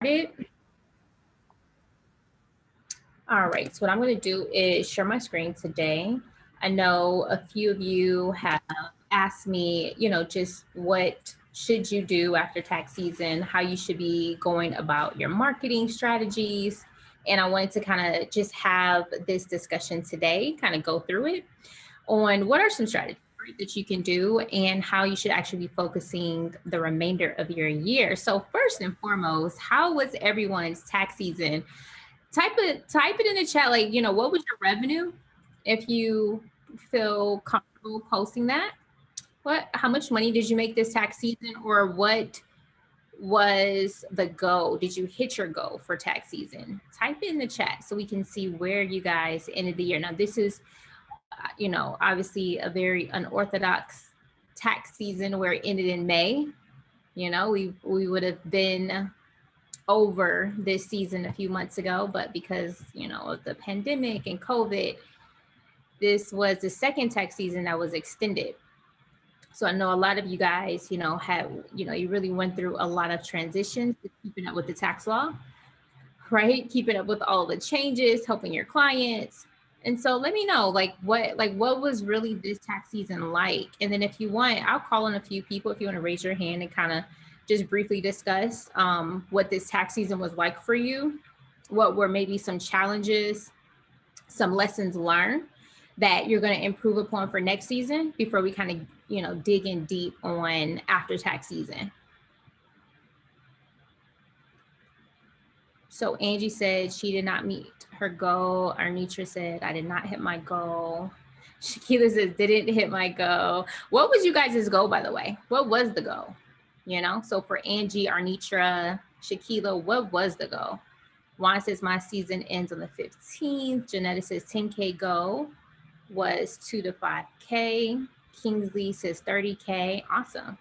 All right, so what I'm going to do is share my screen today. I know a few of you have asked me, just what should you do after tax season, how you should be going about your marketing strategies. And I wanted to kind of just have this discussion today, kind of go through it on what are some strategies that you can do and how you should actually be focusing the remainder of your year. So first and foremost, how was everyone's tax season? Type it in the chat, like, what was your revenue? If you feel comfortable posting that. How much money did you make this tax season, or what was the goal? Did you hit your goal for tax season? Type it in the chat so we can see where you guys ended the year. Now, this is, obviously a very unorthodox tax season where it ended in May. We would have been over this season a few months ago, but because, of the pandemic and COVID, this was the second tax season that was extended. So I know a lot of you guys, you really went through a lot of transitions, keeping up with the tax law, right? Keeping up with all the changes, helping your clients. And so let me know, what was really this tax season like? And then if you want, I'll call on a few people if you want to raise your hand and kind of just briefly discuss what this tax season was like for you. What were maybe some challenges, some lessons learned that you're going to improve upon for next season before we kind of, dig in deep on after tax season. So Angie said she did not meet her goal. Arnitra said, I did not hit my goal. Shakila says, didn't hit my goal. What was you guys' goal, by the way? What was the goal? So for Angie, Arnitra, Shakila, what was the goal? Juan says, my season ends on the 15th. Janetta says 10K goal was 2 to 5K. Kingsley says 30K. Awesome.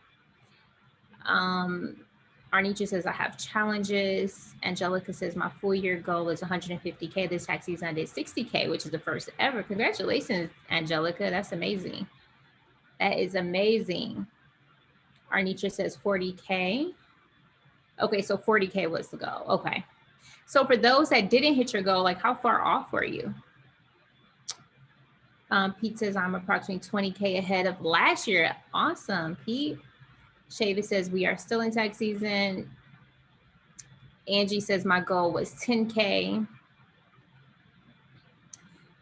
Arnitra says, I have challenges. Angelica says, my full year goal is 150K. This tax season I did 60K, which is the first ever. Congratulations, Angelica. That's amazing. That is amazing. Arnitra says 40K. Okay, so 40K was the goal. Okay. So for those that didn't hit your goal, how far off were you? Pete says, I'm approximately 20K ahead of last year. Awesome, Pete. Shava says, we are still in tax season. Angie says, my goal was 10K.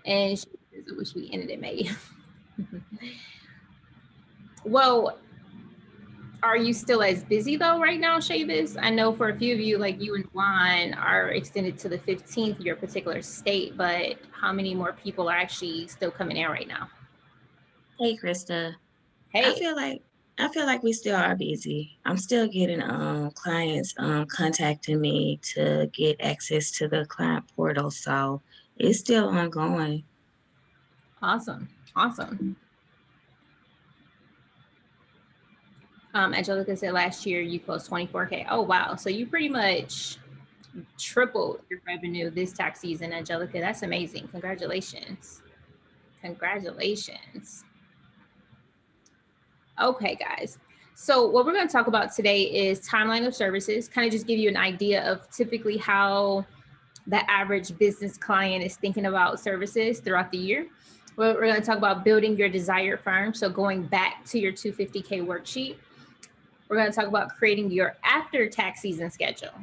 And she says, I wish we ended in May. Well, are you still as busy though right now, Shavis? I know for a few of you, like you and Juan, are extended to the 15th, your particular state, but how many more people are actually still coming in right now? Hey, Krista. Hey. I feel like we still are busy. I'm still getting clients contacting me to get access to the client portal, so it's still ongoing. Awesome. Angelica said last year you closed 24K. Oh, wow. So you pretty much tripled your revenue this tax season, Angelica. That's amazing. Congratulations. Okay, guys. So what we're going to talk about today is timeline of services, kind of just give you an idea of typically how the average business client is thinking about services throughout the year. We're going to talk about building your desired firm. So going back to your 250K worksheet, we're going to talk about creating your after tax season schedule,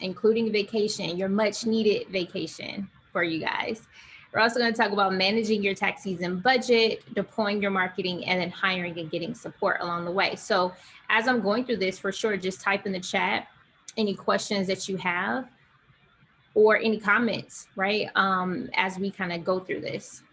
including vacation, your much needed vacation for you guys. We're also going to talk about managing your tax season budget, deploying your marketing, and then hiring and getting support along the way. So as I'm going through this, for sure, just type in the chat any questions that you have or any comments, right? As we kind of go through this.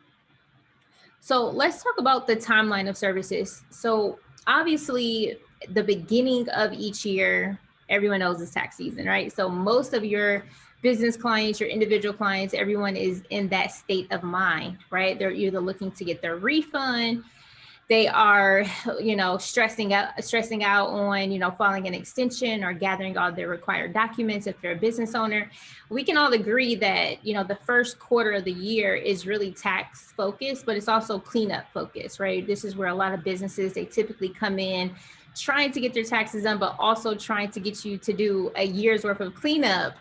So let's talk about the timeline of services. So obviously the beginning of each year, everyone knows it's tax season, right? So most of your business clients, your individual clients, everyone is in that state of mind, right? They're either looking to get their refund, they are, stressing out on, filing an extension or gathering all their required documents if they're a business owner. We can all agree that, the first quarter of the year is really tax focused, but it's also cleanup focused, right? This is where a lot of businesses, they typically come in trying to get their taxes done, but also trying to get you to do a year's worth of cleanup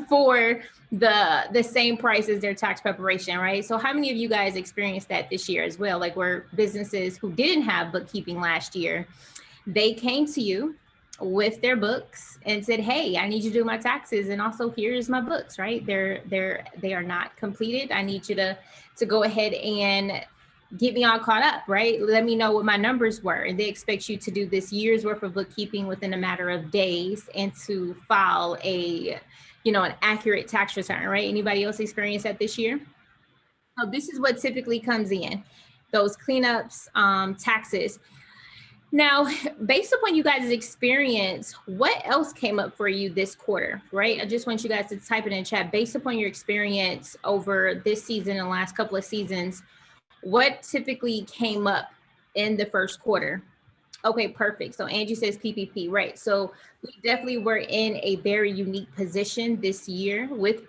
for the same price as their tax preparation, right? So how many of you guys experienced that this year as well? Like, where businesses who didn't have bookkeeping last year, they came to you with their books and said, hey, I need you to do my taxes, and also here's my books, right? They are not completed. I need you to go ahead and get me all caught up, right? Let me know what my numbers were. And they expect you to do this year's worth of bookkeeping within a matter of days and to file an accurate tax return, right? Anybody else experience that this year? So this is what typically comes in, those cleanups, taxes. Now, based upon you guys' experience, what else came up for you this quarter, right? I just want you guys to type it in chat. Based upon your experience over this season and last couple of seasons, what typically came up in the first quarter? Okay, perfect. So Angie says PPP, right? So we definitely were in a very unique position this year with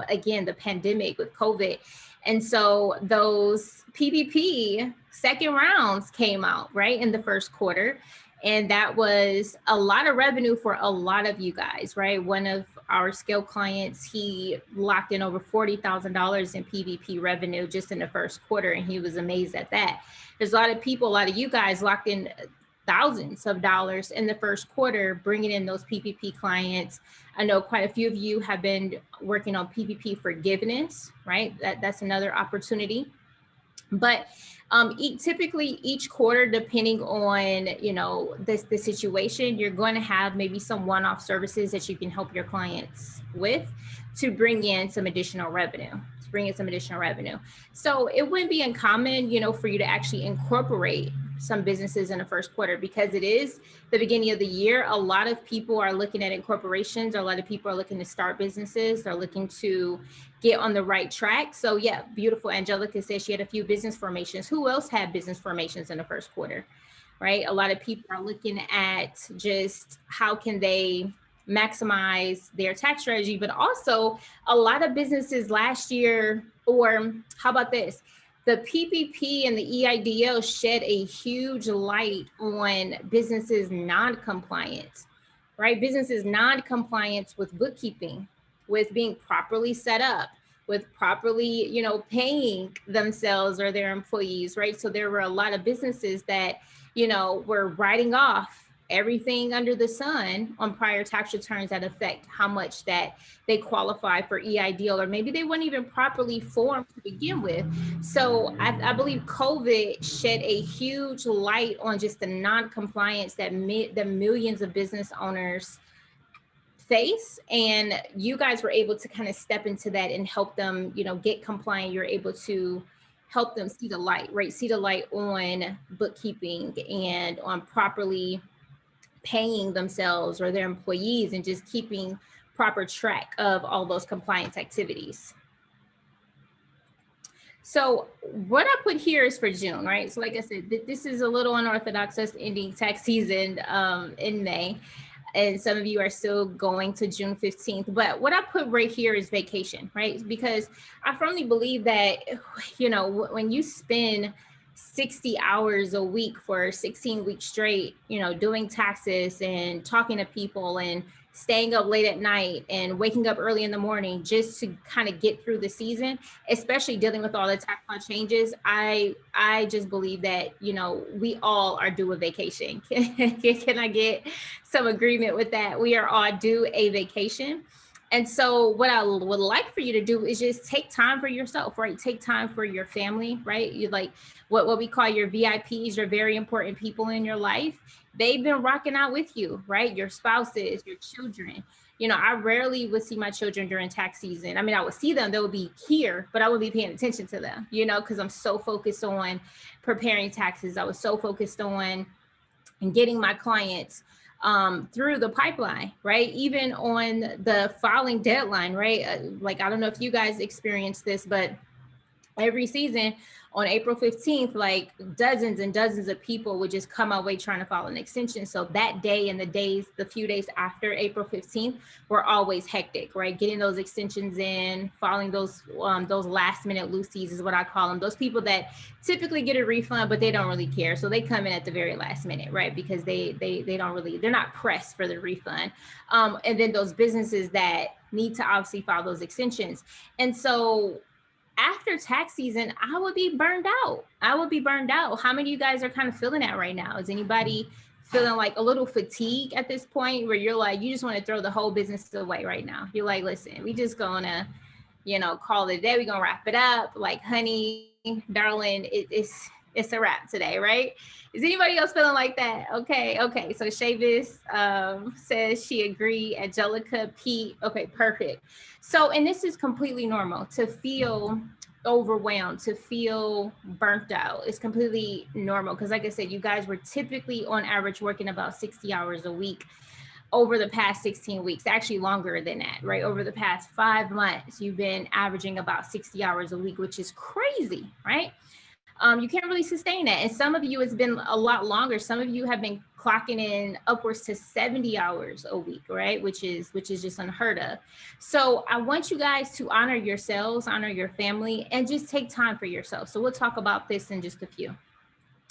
again, the pandemic, with COVID. And so those PPP second rounds came out, right, in the first quarter. And that was a lot of revenue for a lot of you guys, right? One of our scale clients, he locked in over $40,000 in PPP revenue just in the first quarter, and he was amazed at that. There's a lot of people, a lot of you guys locked in thousands of dollars in the first quarter, bringing in those PPP clients. I know quite a few of you have been working on PPP forgiveness, right? That's another opportunity. But typically each quarter, depending on, the situation, you're going to have maybe some one-off services that you can help your clients with to bring in some additional revenue. So it wouldn't be uncommon, for you to actually incorporate some businesses in the first quarter, because it is the beginning of the year. A lot of people are looking at incorporations, or a lot of people are looking to start businesses. They're looking to get on the right track. So yeah, beautiful. Angelica says she had a few business formations. Who else had business formations in the first quarter, right? A lot of people are looking at just how can they maximize their tax strategy, but also a lot of businesses last year, or how about this? The PPP and the EIDL shed a huge light on businesses non-compliance, right? Businesses non-compliance with bookkeeping, with being properly set up, with properly, paying themselves or their employees, right? So there were a lot of businesses that, were writing off everything under the sun on prior tax returns that affect how much that they qualify for EIDL, or maybe they weren't even properly formed to begin with. So I believe COVID shed a huge light on just the non-compliance that the millions of business owners face, and you guys were able to kind of step into that and help them, get compliant. You're able to help them see the light, right? See the light on bookkeeping and on properly paying themselves or their employees, and just keeping proper track of all those compliance activities. So what I put here is for June, right? So like I said, this is a little unorthodox, us ending tax season in May. And some of you are still going to June 15th. But what I put right here is vacation, right? Because I firmly believe that, when you spend 60 hours a week for 16 weeks straight, doing taxes and talking to people and staying up late at night and waking up early in the morning just to kind of get through the season, especially dealing with all the tax law changes, I just believe that, we all are due a vacation. Can I get some agreement with that? We are all due a vacation. And so what I would like for you to do is just take time for yourself, right? Take time for your family, right? You like what we call your VIPs, your very important people in your life. They've been rocking out with you, right? Your spouses, your children. I rarely would see my children during tax season. I mean, I would see them, they would be here, but I would be paying attention to them, because I'm so focused on preparing taxes. I was so focused on getting my clients through the pipeline, right? Even on the filing deadline, right? Like, I don't know if you guys experienced this, but every season on April 15th, like dozens and dozens of people would just come our way trying to file an extension. So that day and the few days after April 15th were always hectic, right? Getting those extensions in, filing those last minute loosies is what I call them. Those people that typically get a refund, but they don't really care. So they come in at the very last minute, right? Because they don't really, they're not pressed for the refund. And then those businesses that need to obviously file those extensions. And so after tax season, I would be burned out. How many of you guys are kind of feeling that right now? Is anybody feeling like a little fatigue at this point where you're like, you just want to throw the whole business away right now? You're like, listen, we just gonna, call it a day. We're gonna wrap it up. Like, honey, darling, it's a wrap today, right? Is anybody else feeling like that? Okay. So Shavis says she agreed. Angelica, Pete. Okay, perfect. So, and this is completely normal to feel overwhelmed, to feel burnt out. It's completely normal because, like I said, you guys were typically on average working about 60 hours a week over the past 16 weeks, actually longer than that, right? Over the past 5 months, you've been averaging about 60 hours a week, which is crazy, right? You can't really sustain that. And some of you, it's been a lot longer. Some of you have been clocking in upwards to 70 hours a week, right? Which is just unheard of. So I want you guys to honor yourselves, honor your family, and just take time for yourself. So we'll talk about this in just a few.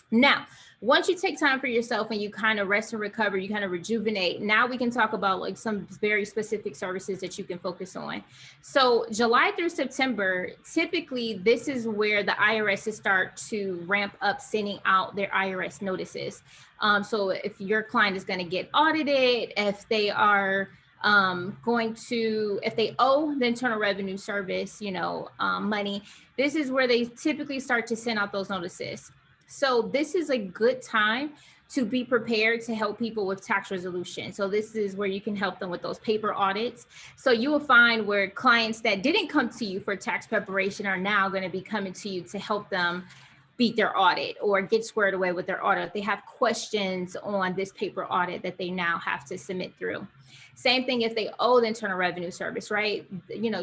Now, once you take time for yourself and you kind of rest and recover, you kind of rejuvenate, now we can talk about like some very specific services that you can focus on. So July through September, typically this is where the IRS start to ramp up sending out their IRS notices. So if your client is going to get audited, if they are if they owe the Internal Revenue Service, money, this is where they typically start to send out those notices. So this is a good time to be prepared to help people with tax resolution. So this is where you can help them with those paper audits. So you will find where clients that didn't come to you for tax preparation are now going to be coming to you to help them beat their audit or get squared away with their audit. They have questions on this paper audit that they now have to submit through. Same thing if they owe the Internal Revenue Service, right?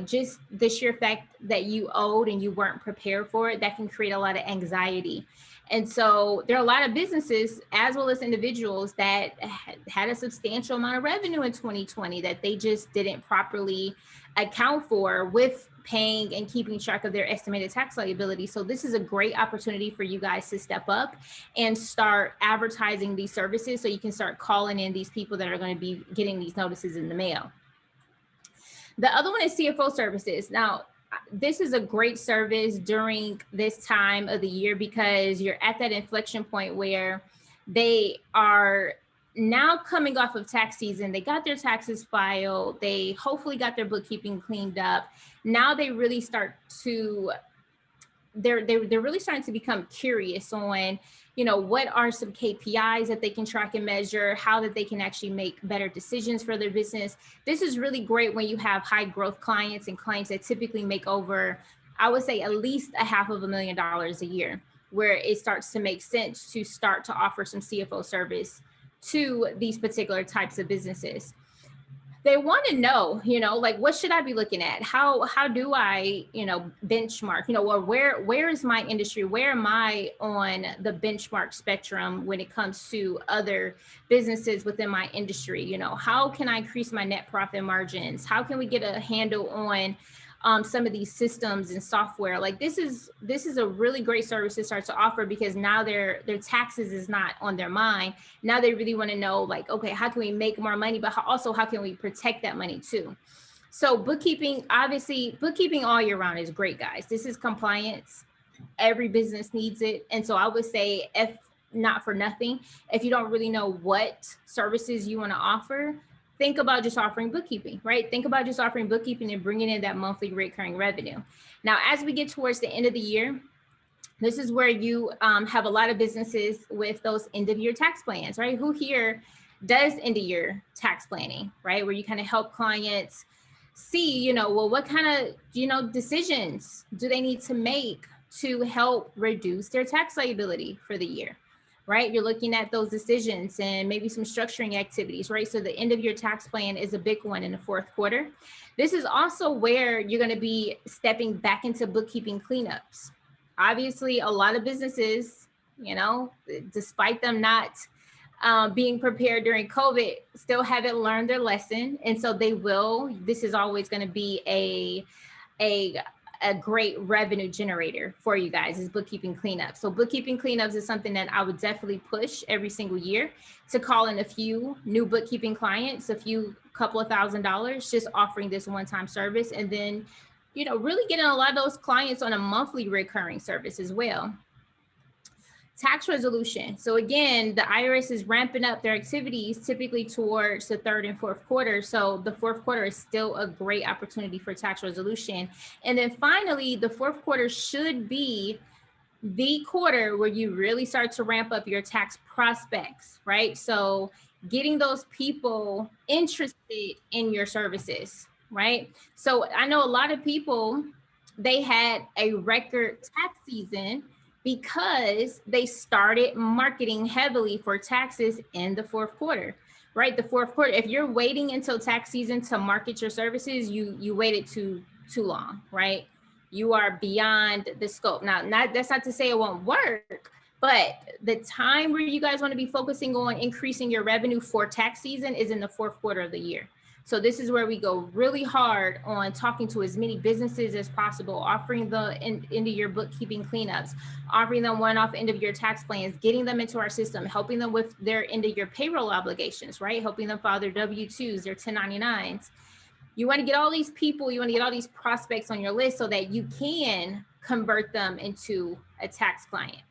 Just the sheer fact that you owed and you weren't prepared for it, that can create a lot of anxiety. And so there are a lot of businesses as well as individuals that had a substantial amount of revenue in 2020 that they just didn't properly account for with paying and keeping track of their estimated tax liability. So this is a great opportunity for you guys to step up and start advertising these services so you can start calling in these people that are going to be getting these notices in the mail. The other one is CFO services. Now, this is a great service during this time of the year because you're at that inflection point where they are now coming off of tax season. They got their taxes filed. They hopefully got their bookkeeping cleaned up. Now they really start to, they're really starting to become curious on, what are some KPIs that they can track and measure, how that they can actually make better decisions for their business. This is really great when you have high growth clients and clients that typically make over, I would say, at least $500,000 a year, where it starts to make sense to start to offer some CFO service to these particular types of businesses. They want to know, like, what should I be looking at? How do I, benchmark, or where is my industry? Where am I on the benchmark spectrum when it comes to other businesses within my industry? How can I increase my net profit margins? How can we get a handle on some of these systems and software? Like this is a really great service to start to offer because now their taxes is not on their mind. Now they really want to know, like, okay, how can we make more money, but also how can we protect that money too? So bookkeeping, obviously bookkeeping all year round is great, guys. This is compliance. Every business needs it. And so I would say, if not for nothing, if you don't really know what services you want to offer, think about just offering bookkeeping, right? Think about just offering bookkeeping and bringing in that monthly recurring revenue. Now, as we get towards the end of the year, this is where you have a lot of businesses with those end of year tax plans, right? Who here does end of year tax planning, right? Where you kind of help clients see, what kind of, decisions do they need to make to help reduce their tax liability for the year, right? You're looking at those decisions and maybe some structuring activities, right? So the end of your tax plan is a big one in the fourth quarter. This is also where you're going to be stepping back into bookkeeping cleanups. Obviously, a lot of businesses, you know, despite them not being prepared during COVID, still haven't learned their lesson. And so they will, this is always going to be a great revenue generator for you guys is bookkeeping cleanups. So bookkeeping cleanups is something that I would definitely push every single year to call in a few new bookkeeping clients, a few couple of $1,000s, just offering this one-time service. And then, you know, really getting a lot of those clients on a monthly recurring service as well. Tax resolution. So again, the IRS is ramping up their activities typically towards the third and fourth quarter. So the fourth quarter is still a great opportunity for tax resolution. And then finally, the fourth quarter should be the quarter where you really start to ramp up your tax prospects, right? So getting those people interested in your services, right? So I know a lot of people, they had a record tax season because they started marketing heavily for taxes in the fourth quarter, right? The fourth quarter, if you're waiting until tax season to market your services, you waited too long, right? You are beyond the scope. Now, that's not to say it won't work, but the time where you guys want to be focusing on increasing your revenue for tax season is in the fourth quarter of the year. So this is where we go really hard on talking to as many businesses as possible, offering the end of your bookkeeping cleanups, offering them one-off end of your tax plans, getting them into our system, helping them with their end of your payroll obligations, right? Helping them file their W-2s, their 1099s. You want to get all these people, you want to get all these prospects on your list so that you can convert them into a tax client,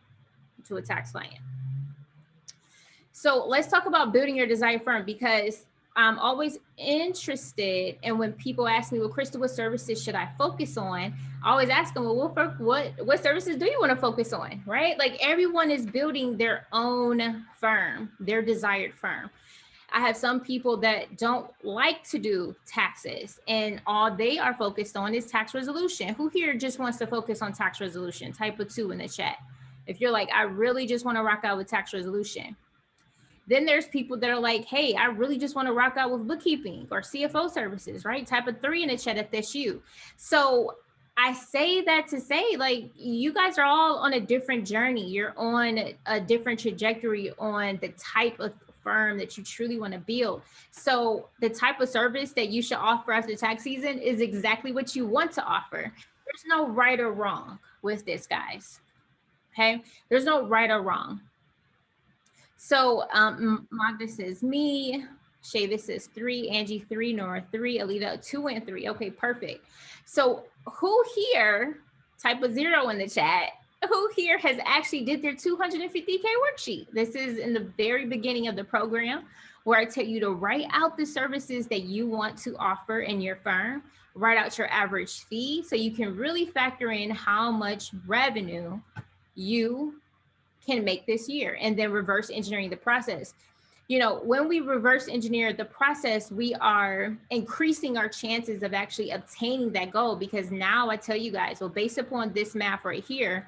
So let's talk about building your desired firm, because I'm always interested. And when people ask me, well, Crystal, what services should I focus on? I always ask them, well, what services do you want to focus on, right? Like everyone is building their own firm, their desired firm. I have some people that don't like to do taxes and all they are focused on is tax resolution. Who here just wants to focus on tax resolution? Type a 2 in the chat. If you're like, I really just want to rock out with tax resolution. Then there's people that are like, hey, I really just want to rock out with bookkeeping or CFO services, right? Type a 3 in the chat if that's you. So I say that to say, like, you guys are all on a different journey. You're on a different trajectory on the type of firm that you truly want to build. So the type of service that you should offer after tax season is exactly what you want to offer. There's no right or wrong with this, guys. Okay, there's no right or wrong. So Magda says me, Shay, this is 3, Angie 3, Nora 3, Alita 2 and 3. Okay, perfect. So who here, type a 0 in the chat, who here has actually did their 250K worksheet? This is in the very beginning of the program where I tell you to write out the services that you want to offer in your firm, write out your average fee so you can really factor in how much revenue you can make this year, and then reverse engineering the process. You know, when we reverse engineer the process, we are increasing our chances of actually obtaining that goal, because now I tell you guys, well, based upon this math right here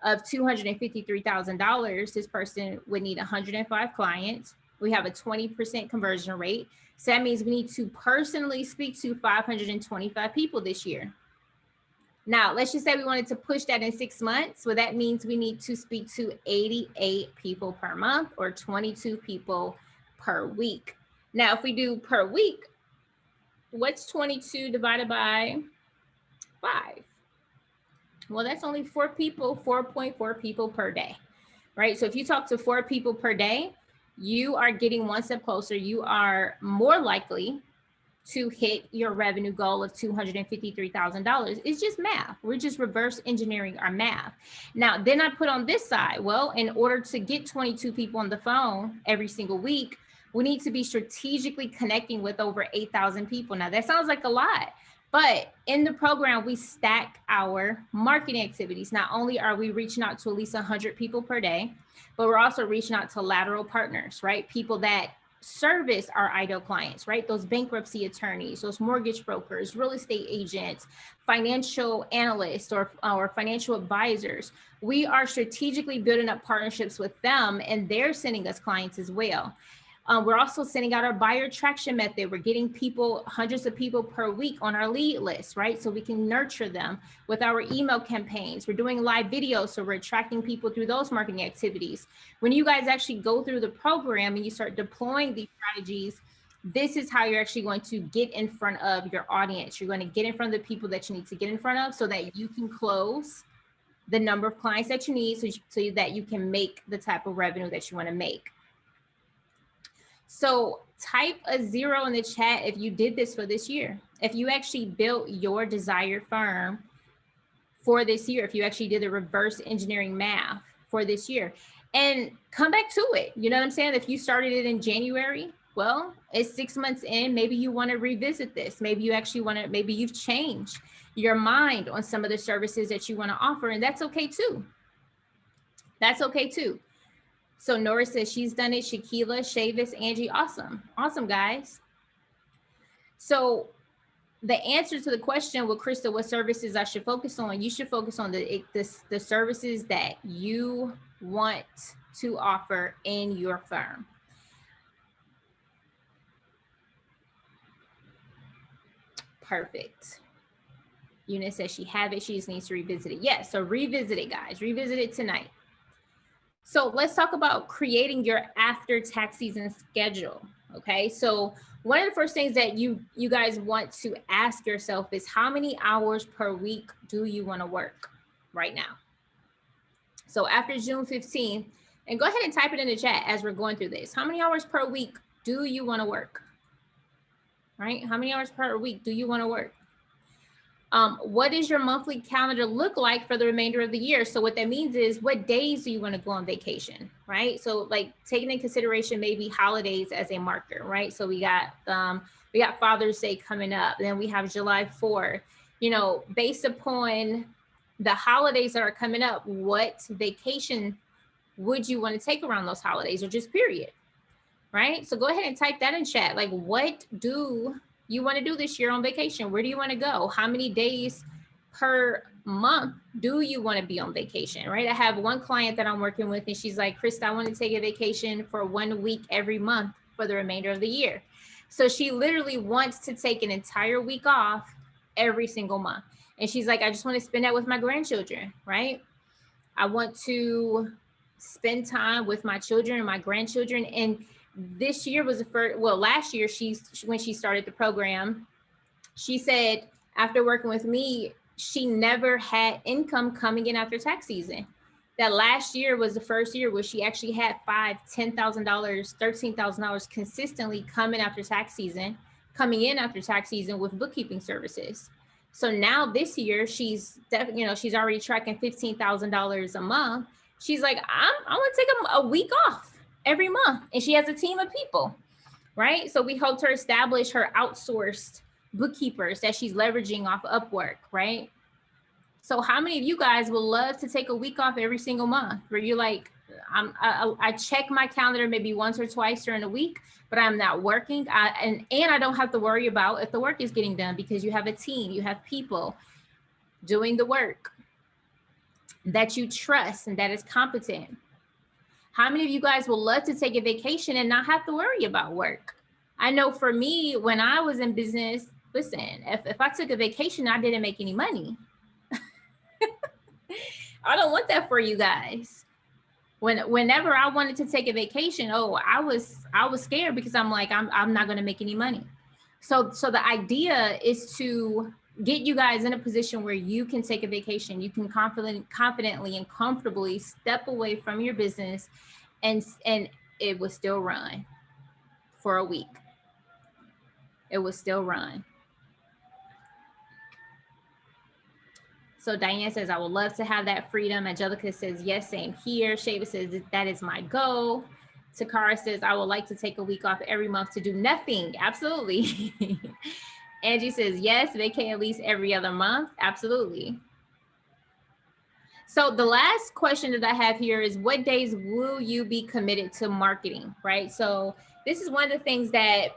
of $253,000, this person would need 105 clients. We have a 20% conversion rate. So that means we need to personally speak to 525 people this year. Now, let's just say we wanted to push that in 6 months. Well, that means we need to speak to 88 people per month or 22 people per week. Now, if we do per week, what's 22 divided by 5? Well, that's only 4 people, 4.4 people per day, right? So if you talk to 4 people per day, you are getting one step closer. You are more likely to hit your revenue goal of $253,000. It's just math. We're just reverse engineering our math. Now, then I put on this side, well, in order to get 22 people on the phone every single week, we need to be strategically connecting with over 8,000 people. Now, that sounds like a lot, but in the program, we stack our marketing activities. Not only are we reaching out to at least 100 people per day, but we're also reaching out to lateral partners, right? People that service our ideal clients, right? Those bankruptcy attorneys, those mortgage brokers, real estate agents, financial analysts, or financial advisors. We are strategically building up partnerships with them, and they're sending us clients as well. We're also sending out our buyer traction method. We're getting people, hundreds of people per week on our lead list, right? So we can nurture them with our email campaigns. We're doing live videos, so we're attracting people through those marketing activities. When you guys actually go through the program and you start deploying these strategies, this is how you're actually going to get in front of your audience. You're going to get in front of the people that you need to get in front of so that you can close the number of clients that you need, so that you can make the type of revenue that you want to make. So type a 0 in the chat if you did this for this year. If you actually built your desired firm for this year, if you actually did the reverse engineering math for this year, and come back to it. You know what I'm saying? If you started it in January, well, it's 6 months in, maybe you want to revisit this. Maybe you actually want to, maybe you've changed your mind on some of the services that you want to offer, and that's okay too. That's okay too. So Nora says she's done it. Shaquila, Shavis, Angie, awesome. Awesome, guys. So the answer to the question, well, Krista, what services I should focus on? You should focus on the services that you want to offer in your firm. Perfect. Eunice says she have it. She just needs to revisit it. Yes, so revisit it, guys. Revisit it tonight. So let's talk about creating your after tax season schedule. Okay, so one of the first things that you guys want to ask yourself is, how many hours per week do you want to work right now? So after June 15th, and go ahead and type it in the chat as we're going through this. How many hours per week do you want to work? Right? How many hours per week do you want to work? What does your monthly calendar look like for the remainder of the year? So what that means is, what days do you want to go on vacation, right? So like taking into consideration maybe holidays as a marker, right? So we got Father's Day coming up, then we have July 4th. You know, based upon the holidays that are coming up, what vacation would you want to take around those holidays, or just period, right? So go ahead and type that in chat. Like, what do you want to do this year on vacation? Where do you want to go? How many days per month do you want to be on vacation, right? I have one client that I'm working with, and she's like, Krista, I want to take a vacation for 1 week every month for the remainder of the year. So she literally wants to take an entire week off every single month. And she's like, I just want to spend that with my grandchildren, right? I want to spend time with my children and my grandchildren. And this year was the first, well, last year, when she started the program, she said after working with me, she never had income coming in after tax season. That last year was the first year where she actually had $5,000, $10,000, $13,000 consistently coming in after tax season with bookkeeping services. So now this year, she's already tracking $15,000 a month. She's like, I want to take a week off every month. And she has a team of people, right? So we helped her establish her outsourced bookkeepers that she's leveraging off Upwork, right? So how many of you guys would love to take a week off every single month, where you're like, I check my calendar maybe once or twice during the week, but I'm not working. And I don't have to worry about if the work is getting done, because you have a team, you have people doing the work that you trust and that is competent. How many of you guys would love to take a vacation and not have to worry about work? I know for me, when I was in business, listen, if I took a vacation, I didn't make any money. I don't want that for you guys. Whenever I wanted to take a vacation, I was scared, because I'm like, I'm not going to make any money. So the idea is to get you guys in a position where you can take a vacation. You can confidently and comfortably step away from your business, and it will still run for a week. It will still run. So Diane says, I would love to have that freedom. Angelica says, yes, same here. Shava says, that is my goal. Takara says, I would like to take a week off every month to do nothing. Absolutely. Angie says, yes, vacay at least every other month. Absolutely. So the last question that I have here is, what days will you be committed to marketing, right? So this is one of the things that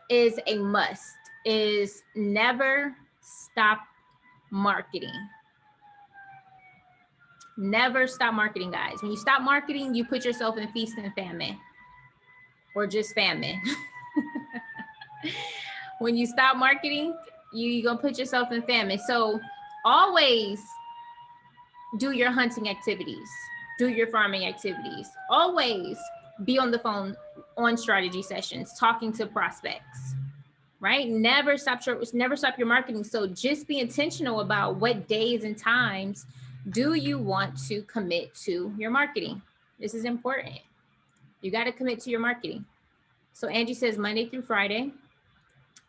is a must, is never stop marketing. Never stop marketing, guys. When you stop marketing, you put yourself in feast and famine, or just famine. When you stop marketing, you're gonna put yourself in famine. So always do your hunting activities, do your farming activities. Always be on the phone on strategy sessions, talking to prospects, right? Never stop your marketing. So just be intentional about what days and times do you want to commit to your marketing. This is important. You got to commit to your marketing. So Angie says Monday through Friday.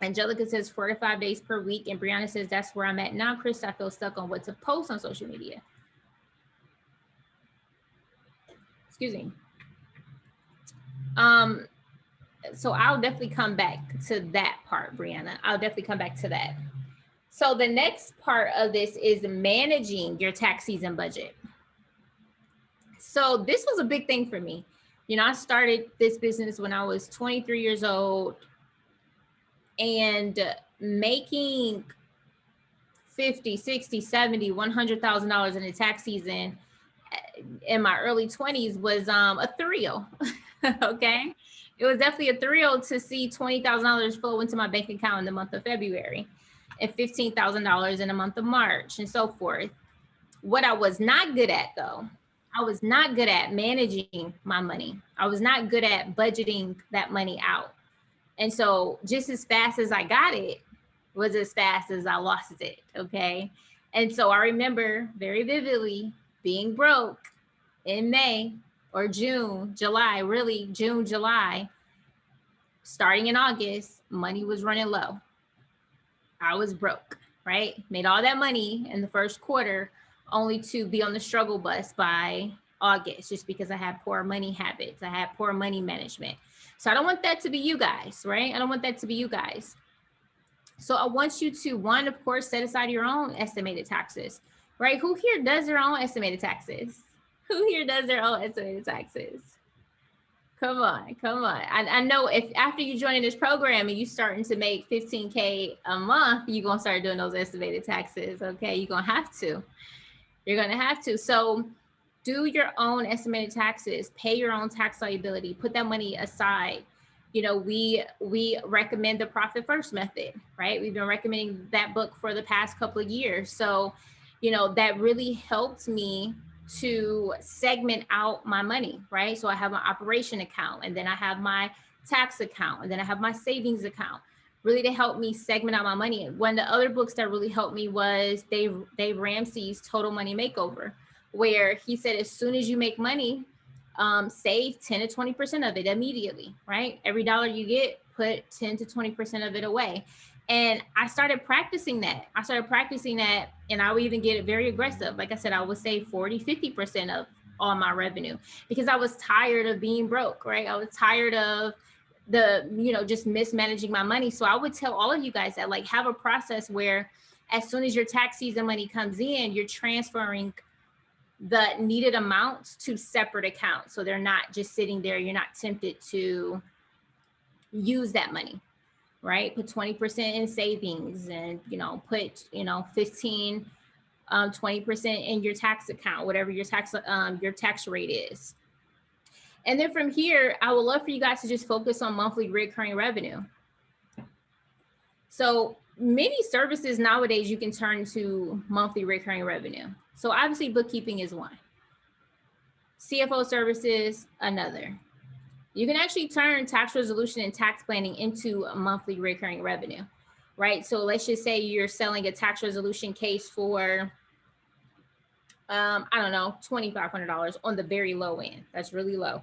Angelica says 4 to 5 days per week. And Brianna says that's where I'm at now. Chris, I feel stuck on what to post on social media. Excuse me. So I'll definitely come back to that part, Brianna. I'll definitely come back to that. So the next part of this is managing your tax season budget. So this was a big thing for me. You know, I started this business when I was 23 years old, and making 50, 60, 70, $100,000 in a tax season in my early 20s was a thrill. Okay. It was definitely a thrill to see $20,000 flow into my bank account in the month of February, and $15,000 in the month of March, and so forth. What I was not good at, though, I was not good at managing my money. I was not good at budgeting that money out. And so just as fast as I got it was as fast as I lost it. Okay. And so I remember very vividly being broke in May or June, July, really June, July. Starting in August, money was running low. I was broke, right? Made all that money in the first quarter, only to be on the struggle bus by August, just because I had poor money habits. I had poor money management. So I don't want that to be you guys, right? I don't want that to be you guys. So I want you to, one, of course, set aside your own estimated taxes, right? Who here does their own estimated taxes? Who here does their own estimated taxes? Come on, come on. I know if after you join this program and you starting to make 15K a month, you're going to start doing those estimated taxes, okay? You're going to have to. You're going to have to. So do your own estimated taxes, pay your own tax liability, put that money aside. You know, we recommend the Profit First method, right? We've been recommending that book for the past couple of years. So, you know, that really helped me to segment out my money, right? So I have my operation account, and then I have my tax account, and then I have my savings account, really to help me segment out my money. One of the other books that really helped me was Dave Ramsey's Total Money Makeover, where he said, as soon as you make money, save 10 to 20% of it immediately, right? Every dollar you get, put 10 to 20% of it away. And I started practicing that. And I would even get very aggressive. Like I said, I would save 40, 50% of all my revenue, because I was tired of being broke, right? I was tired of just mismanaging my money. So I would tell all of you guys that, like, have a process where as soon as your tax season money comes in, you're transferring the needed amounts to separate accounts. So they're not just sitting there. You're not tempted to use that money, right? Put 20% in savings, and, put, 15, 20% in your tax account, whatever your tax rate is. And then from here, I would love for you guys to just focus on monthly recurring revenue. So many services nowadays you can turn to monthly recurring revenue. So obviously bookkeeping is one. CFO services, another. You can actually turn tax resolution and tax planning into a monthly recurring revenue, right? So let's just say you're selling a tax resolution case for, $2,500 on the very low end. That's really low.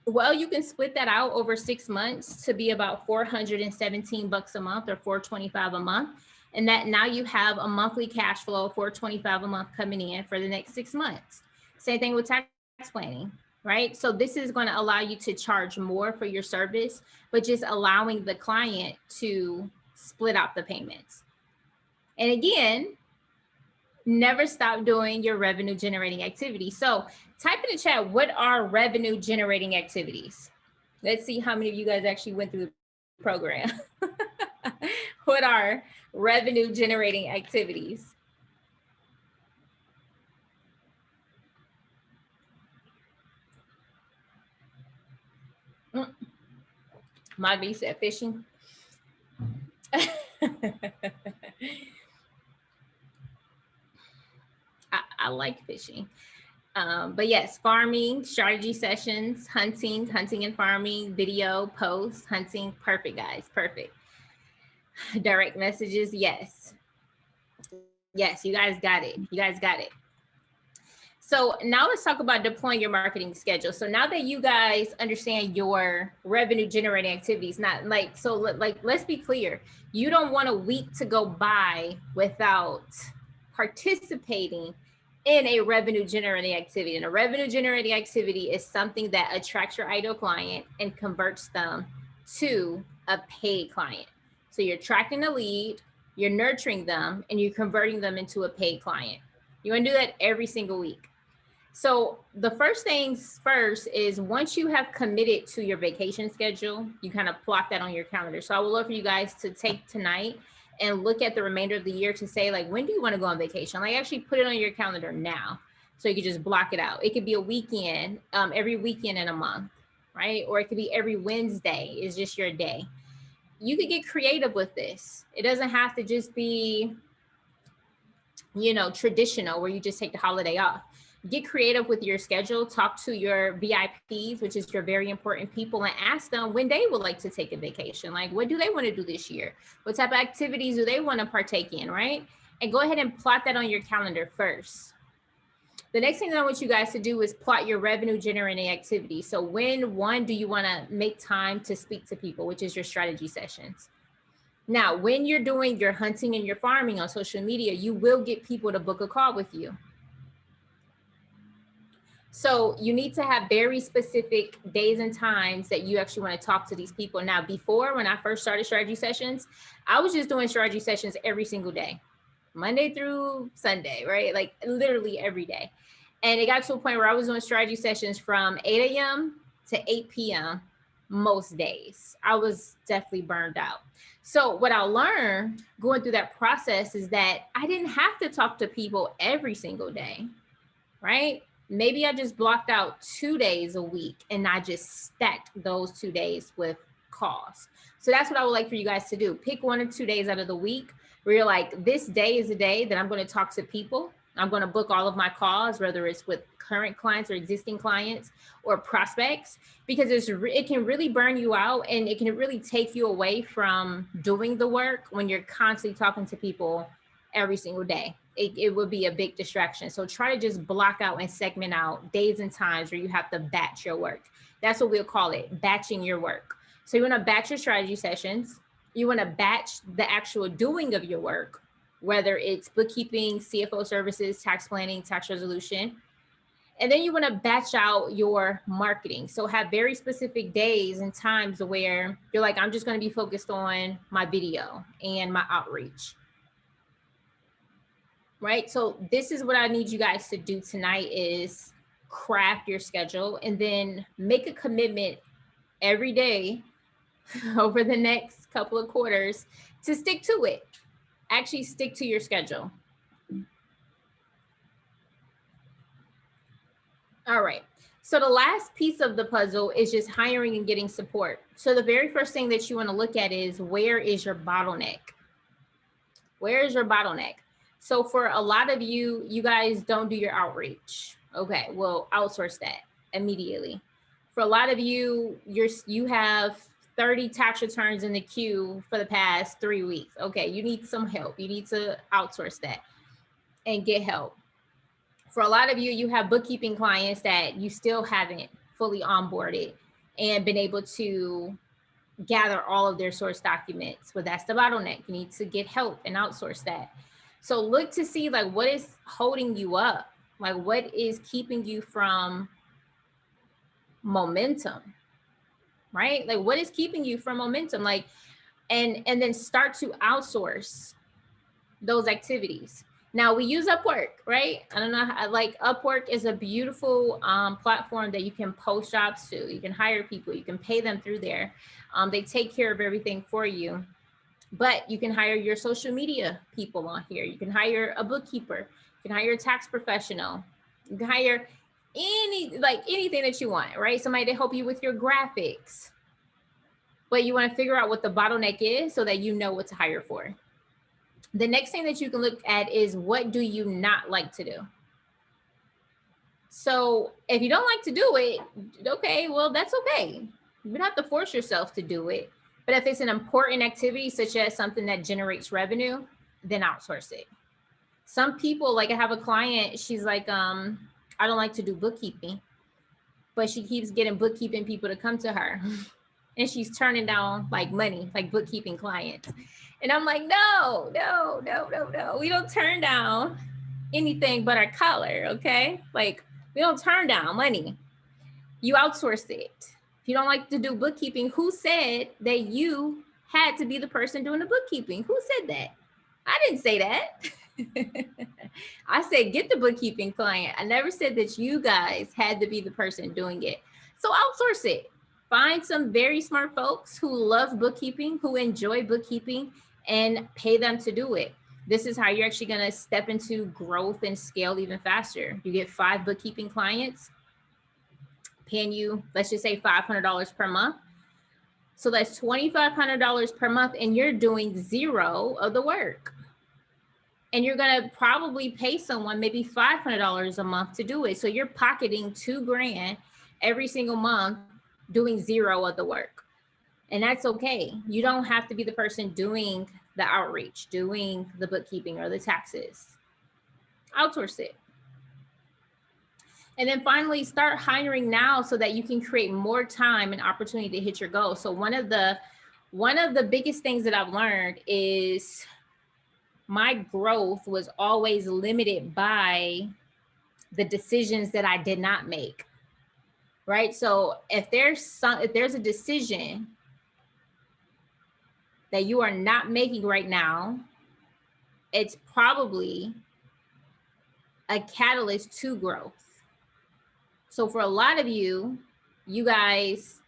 Well, you can split that out over 6 months to be about $417 a month, or $425 a month. And that now you have a monthly cash flow of $425 a month coming in for the next 6 months. Same thing with tax planning, right? So this is going to allow you to charge more for your service, but just allowing the client to split out the payments. And again, Never stop doing your revenue generating activities. So type in the chat, what are revenue generating activities? Let's see how many of you guys actually went through the program. What are revenue generating activities? Maggie said fishing. I like fishing. But yes, farming, strategy sessions, hunting and farming, video, posts, hunting. Perfect, guys. Perfect. Direct messages. Yes. Yes, you guys got it. You guys got it. So now let's talk about deploying your marketing schedule. So now that you guys understand your revenue generating activities, not like, so like, let's be clear. You don't want a week to go by without participating in a revenue generating activity. And a revenue generating activity is something that attracts your ideal client and converts them to a paid client. So you're attracting a lead, you're nurturing them, and you're converting them into a paid client. You want to do that every single week. So the first things first is once you have committed to your vacation schedule, you kind of plot that on your calendar. So I would love for you guys to take tonight and look at the remainder of the year to say, like, when do you want to go on vacation? Like, actually put it on your calendar now. So you can just block it out. It could be a weekend, every weekend in a month, right? Or it could be every Wednesday is just your day. You could get creative with this. It doesn't have to just be, you know, traditional where you just take the holiday off. Get creative with your schedule. Talk to your VIPs, which is your very important people, and ask them when they would like to take a vacation. Like, what do they want to do this year? What type of activities do they want to partake in, right? And go ahead and plot that on your calendar first. The next thing that I want you guys to do is plot your revenue generating activity. So when do you want to make time to speak to people, which is your strategy sessions. Now, when you're doing your hunting and your farming on social media, you will get people to book a call with you. So you need to have very specific days and times that you actually want to talk to these people. Now, before, when I first started strategy sessions, I was just doing strategy sessions every single day, Monday through Sunday, right? Like literally every day. And it got to a point where I was doing strategy sessions from 8 a.m. to 8 p.m. most days. I was definitely burned out. So what I learned going through that process is that I didn't have to talk to people every single day, right? Maybe I just blocked out 2 days a week and I just stacked those 2 days with calls. So that's what I would like for you guys to do. Pick 1 or 2 days out of the week where you're like, this day is a day that I'm going to talk to people. I'm going to book all of my calls, whether it's with current clients or existing clients or prospects, because it can really burn you out and it can really take you away from doing the work when you're constantly talking to people every single day. It would be a big distraction. So try to just block out and segment out days and times where you have to batch your work. That's what we'll call it, batching your work. So you want to batch your strategy sessions. You want to batch the actual doing of your work, whether it's bookkeeping, CFO services, tax planning, tax resolution. And then you want to batch out your marketing. So have very specific days and times where you're like, I'm just going to be focused on my video and my outreach. Right? So this is what I need you guys to do tonight is craft your schedule and then make a commitment every day over the next couple of quarters to stick to it. Actually stick to your schedule. All right. So the last piece of the puzzle is just hiring and getting support. So the very first thing that you want to look at is where is your bottleneck? Where is your bottleneck? So for a lot of you, you guys don't do your outreach. Okay, well, outsource that immediately. For a lot of you, you have 30 tax returns in the queue for the past 3 weeks. Okay, you need some help. You need to outsource that and get help. For a lot of you, you have bookkeeping clients that you still haven't fully onboarded and been able to gather all of their source documents. But that's the bottleneck. You need to get help and outsource that. So look to see like what is holding you up, like what is keeping you from momentum, right? Like what is keeping you from momentum? Like, and then start to outsource those activities. Now we use Upwork, right? I don't know how, like Upwork is a beautiful platform that you can post jobs to. You can hire people, you can pay them through there. They take care of everything for you. But you can hire your social media people on here. You can hire a bookkeeper. You can hire a tax professional. You can hire anything that you want, right? Somebody to help you with your graphics. But you want to figure out what the bottleneck is so that you know what to hire for. The next thing that you can look at is, what do you not like to do? So if you don't like to do it, okay, well, that's okay. You don't have to force yourself to do it. But if it's an important activity, such as something that generates revenue, then outsource it. Some people, like I have a client, she's like, I don't like to do bookkeeping, but she keeps getting bookkeeping people to come to her. And she's turning down like money, like bookkeeping clients. And I'm like, no. We don't turn down anything but our color, okay? Like, we don't turn down money. You outsource it. If you don't like to do bookkeeping, who said that you had to be the person doing the bookkeeping? Who said that? I didn't say that. I said, get the bookkeeping client. I never said that you guys had to be the person doing it. So outsource it. Find some very smart folks who love bookkeeping, who enjoy bookkeeping, and pay them to do it. This is how you're actually going to step into growth and scale even faster. You get 5 bookkeeping clients, paying you, let's just say $500 per month. So that's $2,500 per month, and you're doing 0 of the work. And you're going to probably pay someone maybe $500 a month to do it. So you're pocketing $2,000 every single month doing 0 of the work. And that's okay. You don't have to be the person doing the outreach, doing the bookkeeping or the taxes. Outsource it. And then finally, start hiring now so that you can create more time and opportunity to hit your goal. So one of the biggest things that I've learned is my growth was always limited by the decisions that I did not make. Right? So if there's a decision that you are not making right now, it's probably a catalyst to growth. So for a lot of you, you guys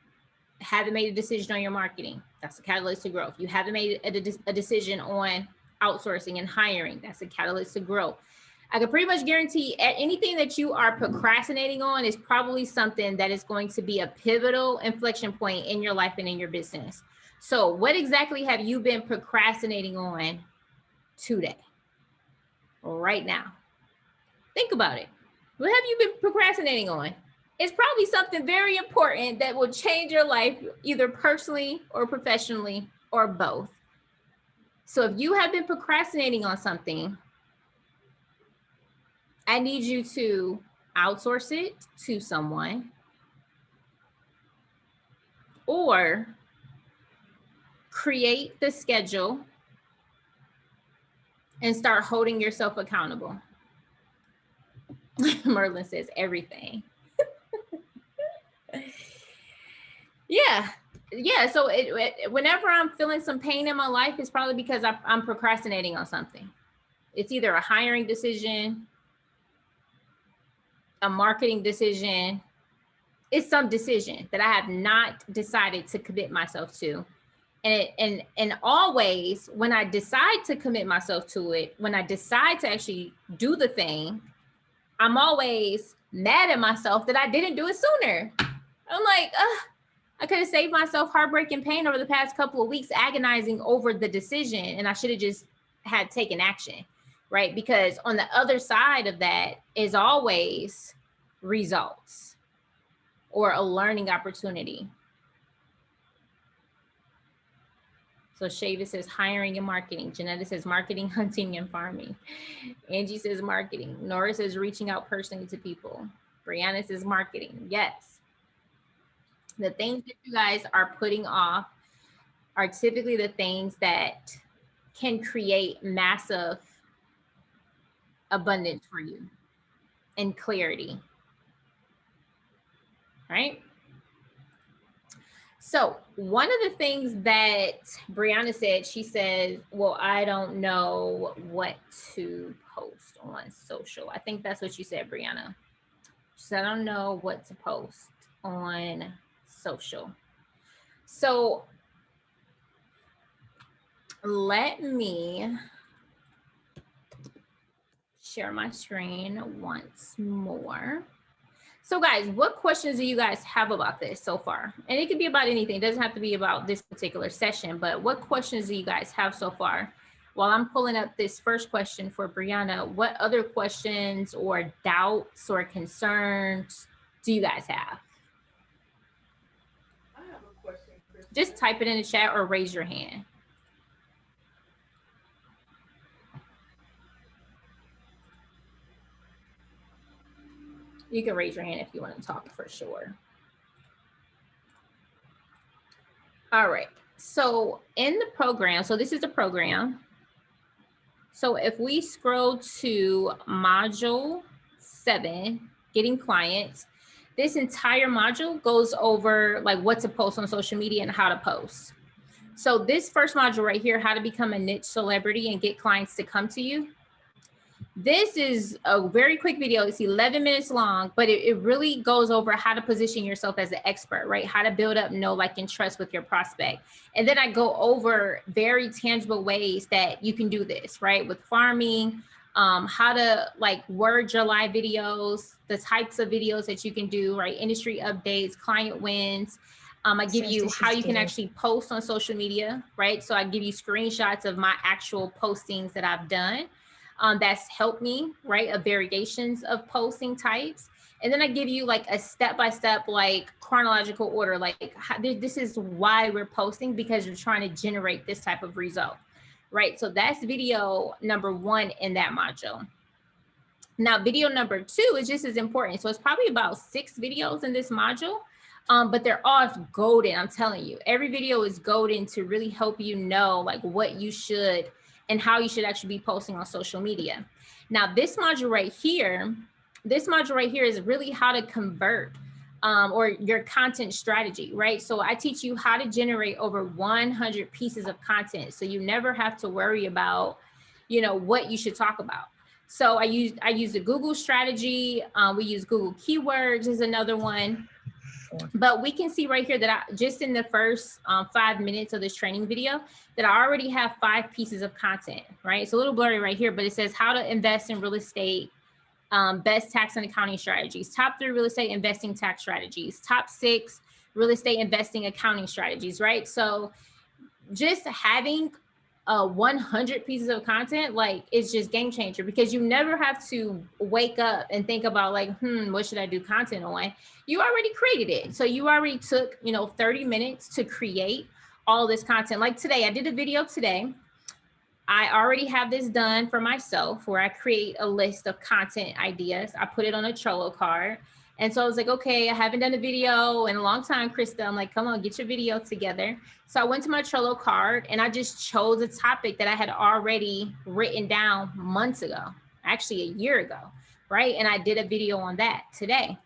haven't made a decision on your marketing. That's a catalyst to growth. You haven't made a decision on outsourcing and hiring. That's a catalyst to growth. I can pretty much guarantee anything that you are procrastinating on is probably something that is going to be a pivotal inflection point in your life and in your business. So what exactly have you been procrastinating on today, right now? Think about it. What have you been procrastinating on? It's probably something very important that will change your life, either personally or professionally or both. So if you have been procrastinating on something, I need you to outsource it to someone or create the schedule and start holding yourself accountable. Merlin says everything. Yeah. So whenever I'm feeling some pain in my life, it's probably because I'm procrastinating on something. It's either a hiring decision, a marketing decision. It's some decision that I have not decided to commit myself to. And always when I decide to commit myself to it, when I decide to actually do the thing, I'm always mad at myself that I didn't do it sooner. I'm like, I could have saved myself heartbreak and pain over the past couple of weeks agonizing over the decision, and I should have just had taken action, right? Because on the other side of that is always results or a learning opportunity. So Shava says hiring and marketing. Janetta says marketing, hunting, and farming. Angie says marketing. Nora says reaching out personally to people. Brianna says marketing. Yes. The things that you guys are putting off are typically the things that can create massive abundance for you and clarity. Right? So one of the things that Brianna said, she said, well, I don't know what to post on social. I think that's what you said, Brianna. She said, I don't know what to post on social. So let me share my screen once more. So guys, what questions do you guys have about this so far? And it could be about anything. It doesn't have to be about this particular session, but what questions do you guys have so far? While I'm pulling up this first question for Brianna, what other questions or doubts or concerns do you guys have? I have a question, Kristen. Just type it in the chat or raise your hand. You can raise your hand if you want to talk for sure. All right, so in the program, so this is the program. So if we scroll to module 7, getting clients, this entire module goes over like what to post on social media and how to post. So this first module right here, how to become a niche celebrity and get clients to come to you. This is a very quick video. It's 11 minutes long, but it really goes over how to position yourself as an expert, right? How to build up know, like, and trust with your prospect. And then I go over very tangible ways that you can do this, right? With farming, how to like word your live videos, the types of videos that you can do, right? Industry updates, client wins. I give you how you can actually post on social media, right? So I give you screenshots of my actual postings that I've done. That's helped me, right? Of variations of posting types. And then I give you like a step-by-step, like chronological order, like this is why we're posting, because you're trying to generate this type of result, right? So that's video number 1 in that module. Now, video number 2 is just as important. So it's probably about 6 videos in this module, but they're all golden. I'm telling you, every video is golden to really help you know like what you should and how you should actually be posting on social media. Now, this module right here is really how to convert or your content strategy, right? So I teach you how to generate over 100 pieces of content. So you never have to worry about, you know, what you should talk about. So I use the Google strategy. We use Google Keywords is another one. But we can see right here that I just in the first 5 minutes of this training video that I already have 5 pieces of content, right? It's a little blurry right here, but it says how to invest in real estate, best tax and accounting strategies, top 3 real estate investing tax strategies, top 6 real estate investing accounting strategies, right? So just having 100 pieces of content, like it's just game changer, because you never have to wake up and think about like, what should I do content on? You already created it. So you already took, 30 minutes to create all this content. Like today, I did a video today. I already have this done for myself where I create a list of content ideas. I put it on a Trello card. And so I was like, okay, I haven't done a video in a long time, Krista. I'm like, come on, get your video together. So I went to my Trello card and I just chose a topic that I had already written down months ago, actually a year ago, right? And I did a video on that today.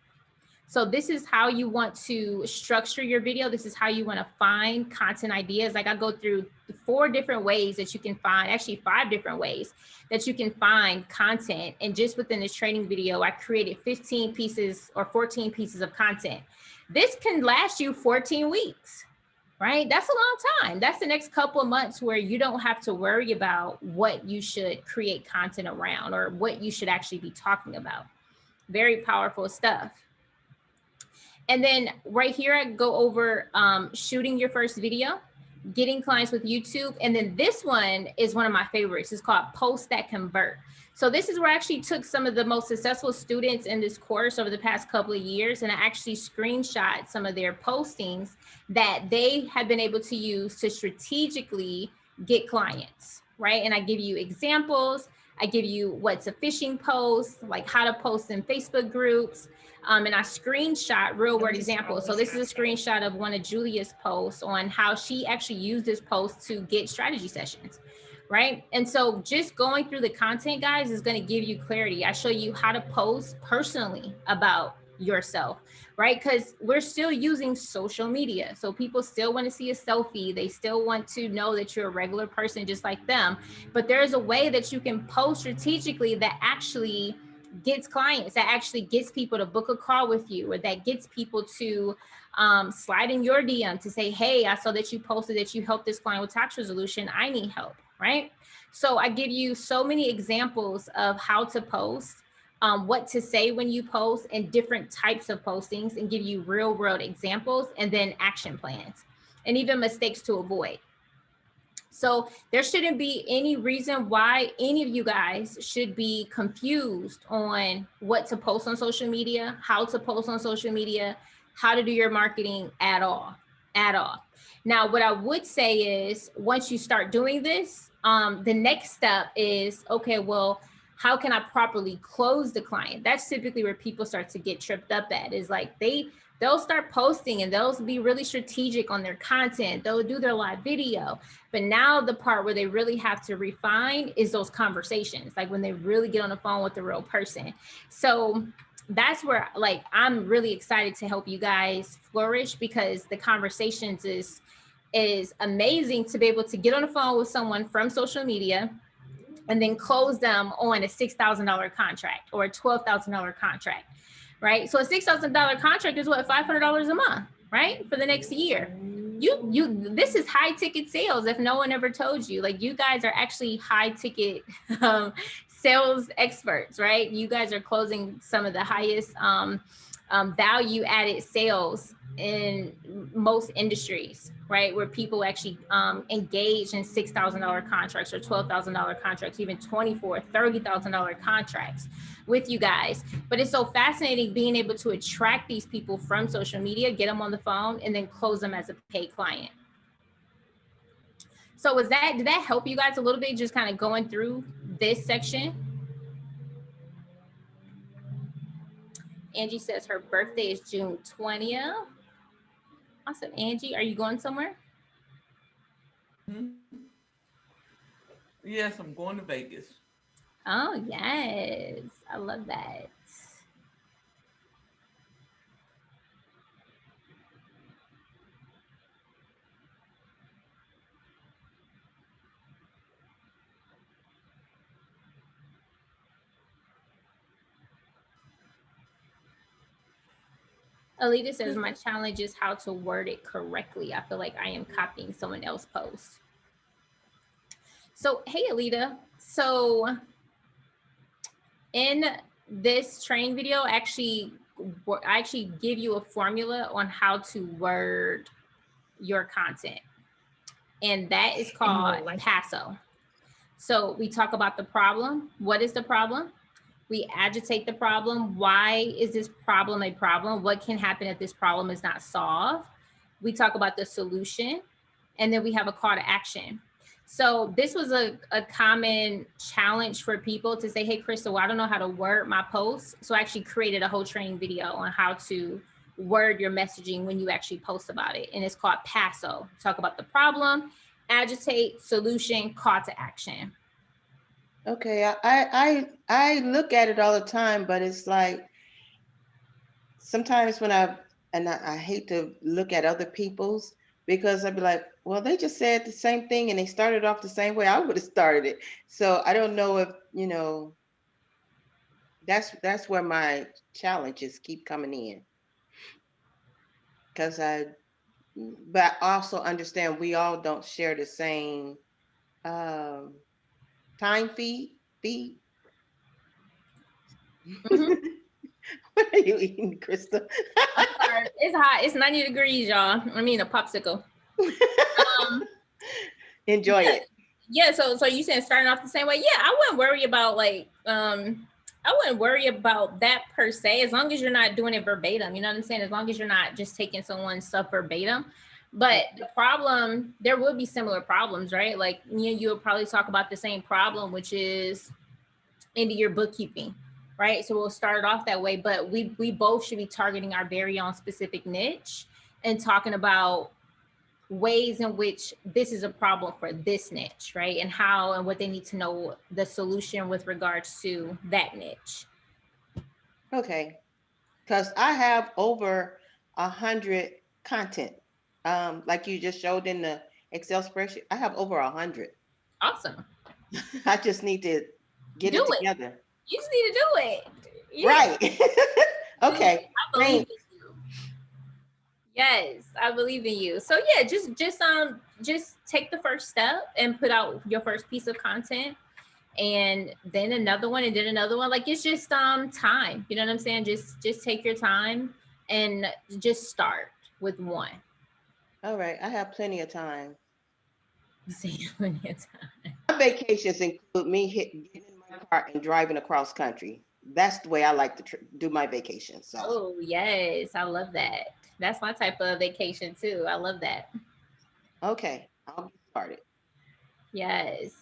So this is how you want to structure your video. This is how you want to find content ideas. Like I go through 4 different ways that you can find, actually 5 different ways that you can find content. And just within this training video, I created 15 pieces or 14 pieces of content. This can last you 14 weeks, right? That's a long time. That's the next couple of months where you don't have to worry about what you should create content around or what you should actually be talking about. Very powerful stuff. And then right here, I go over shooting your first video, getting clients with YouTube. And then this one is one of my favorites. It's called Post That Convert. So this is where I actually took some of the most successful students in this course over the past couple of years, and I actually screenshot some of their postings that they have been able to use to strategically get clients, right? And I give you examples. I give you what's a phishing post, like how to post in Facebook groups. And I screenshot real world examples. So this is a screenshot of one of Julia's posts on how she actually used this post to get strategy sessions, right? And so just going through the content, guys, is going to give you clarity. I show you how to post personally about yourself, right? Because we're still using social media. So people still want to see a selfie. They still want to know that you're a regular person just like them. But there's a way that you can post strategically that actually gets clients, that actually gets people to book a call with you, or that gets people to slide in your DM to say, hey, I saw that you posted that you helped this client with tax resolution. I need help, right? So I give you so many examples of how to post, what to say when you post, and different types of postings, and give you real world examples and then action plans and even mistakes to avoid. So there shouldn't be any reason why any of you guys should be confused on what to post on social media, how to post on social media, how to do your marketing at all, at all. Now, what I would say is once you start doing this, the next step is, okay, well, how can I properly close the client? That's typically where people start to get tripped up at, is like they'll start posting and they'll be really strategic on their content. They'll do their live video. But now the part where they really have to refine is those conversations, like when they really get on the phone with the real person. So that's where, like, I'm really excited to help you guys flourish, because the conversations is amazing to be able to get on the phone with someone from social media and then close them on a $6,000 contract or a $12,000 contract, right? So a $6,000 contract is what, $500 a month, right? For the next year. This is high ticket sales. If no one ever told you, like, you guys are actually high ticket sales experts, right? You guys are closing some of the highest value added sales in most industries, right? Where people actually engage in $6,000 contracts or $12,000 contracts, even $24,000, $30,000 contracts with you guys. But it's so fascinating being able to attract these people from social media, get them on the phone, and then close them as a paid client. So did that help you guys a little bit, just kind of going through this section? Angie says her birthday is June 20th. Awesome. Angie, are you going somewhere? Mm-hmm. Yes, I'm going to Vegas. Oh, yes. I love that. Alita says, my challenge is how to word it correctly. I feel like I am copying someone else's post. So, hey, Alita. So in this training video, I actually give you a formula on how to word your content. And that is called PASO. So we talk about the problem. What is the problem? We agitate the problem. Why is this problem a problem? What can happen if this problem is not solved? We talk about the solution, and then we have a call to action. So this was a common challenge for people to say, hey, Crystal, I don't know how to word my post. So I actually created a whole training video on how to word your messaging when you actually post about it. And it's called PASO. Talk about the problem, agitate, solution, call to action. Okay, I look at it all the time, but it's like sometimes when I hate to look at other people's, because I'd be like, well, they just said the same thing and they started off the same way I would have started it. So I don't know if, that's where my challenges keep coming in. Because but I also understand we all don't share the same time feed. Mm-hmm. What are you eating, Crystal? It's hot. It's 90 degrees, y'all. I mean, a popsicle. Enjoy it. Yeah. So you saying starting off the same way? Yeah, I wouldn't worry about I wouldn't worry about that per se, as long as you're not doing it verbatim. You know what I'm saying? As long as you're not just taking someone's stuff verbatim. But the problem, there will be similar problems, right? Like you'll probably talk about the same problem, which is into your bookkeeping, right? So we'll start it off that way, but we both should be targeting our very own specific niche and talking about ways in which this is a problem for this niche, right? And how and what they need to know the solution with regards to that niche. Okay. Because I have over 100 content. Like you just showed in the Excel spreadsheet, I have over 100. Awesome. I just need to get Do it it. together. You just need to do it. Yeah. Right. Okay. I believe in you. Yes, I believe in you. So yeah, just take the first step and put out your first piece of content, and then another one, and then another one. Like, it's just time. You know what I'm saying? Just take your time and just start with one. All right. I have plenty of time. You say plenty of time. My vacations include me getting in my car and driving across country. That's the way I like to do my vacation. So, Oh yes, I love that. That's my type of vacation too. I love that. okay, I'll get started. Yes.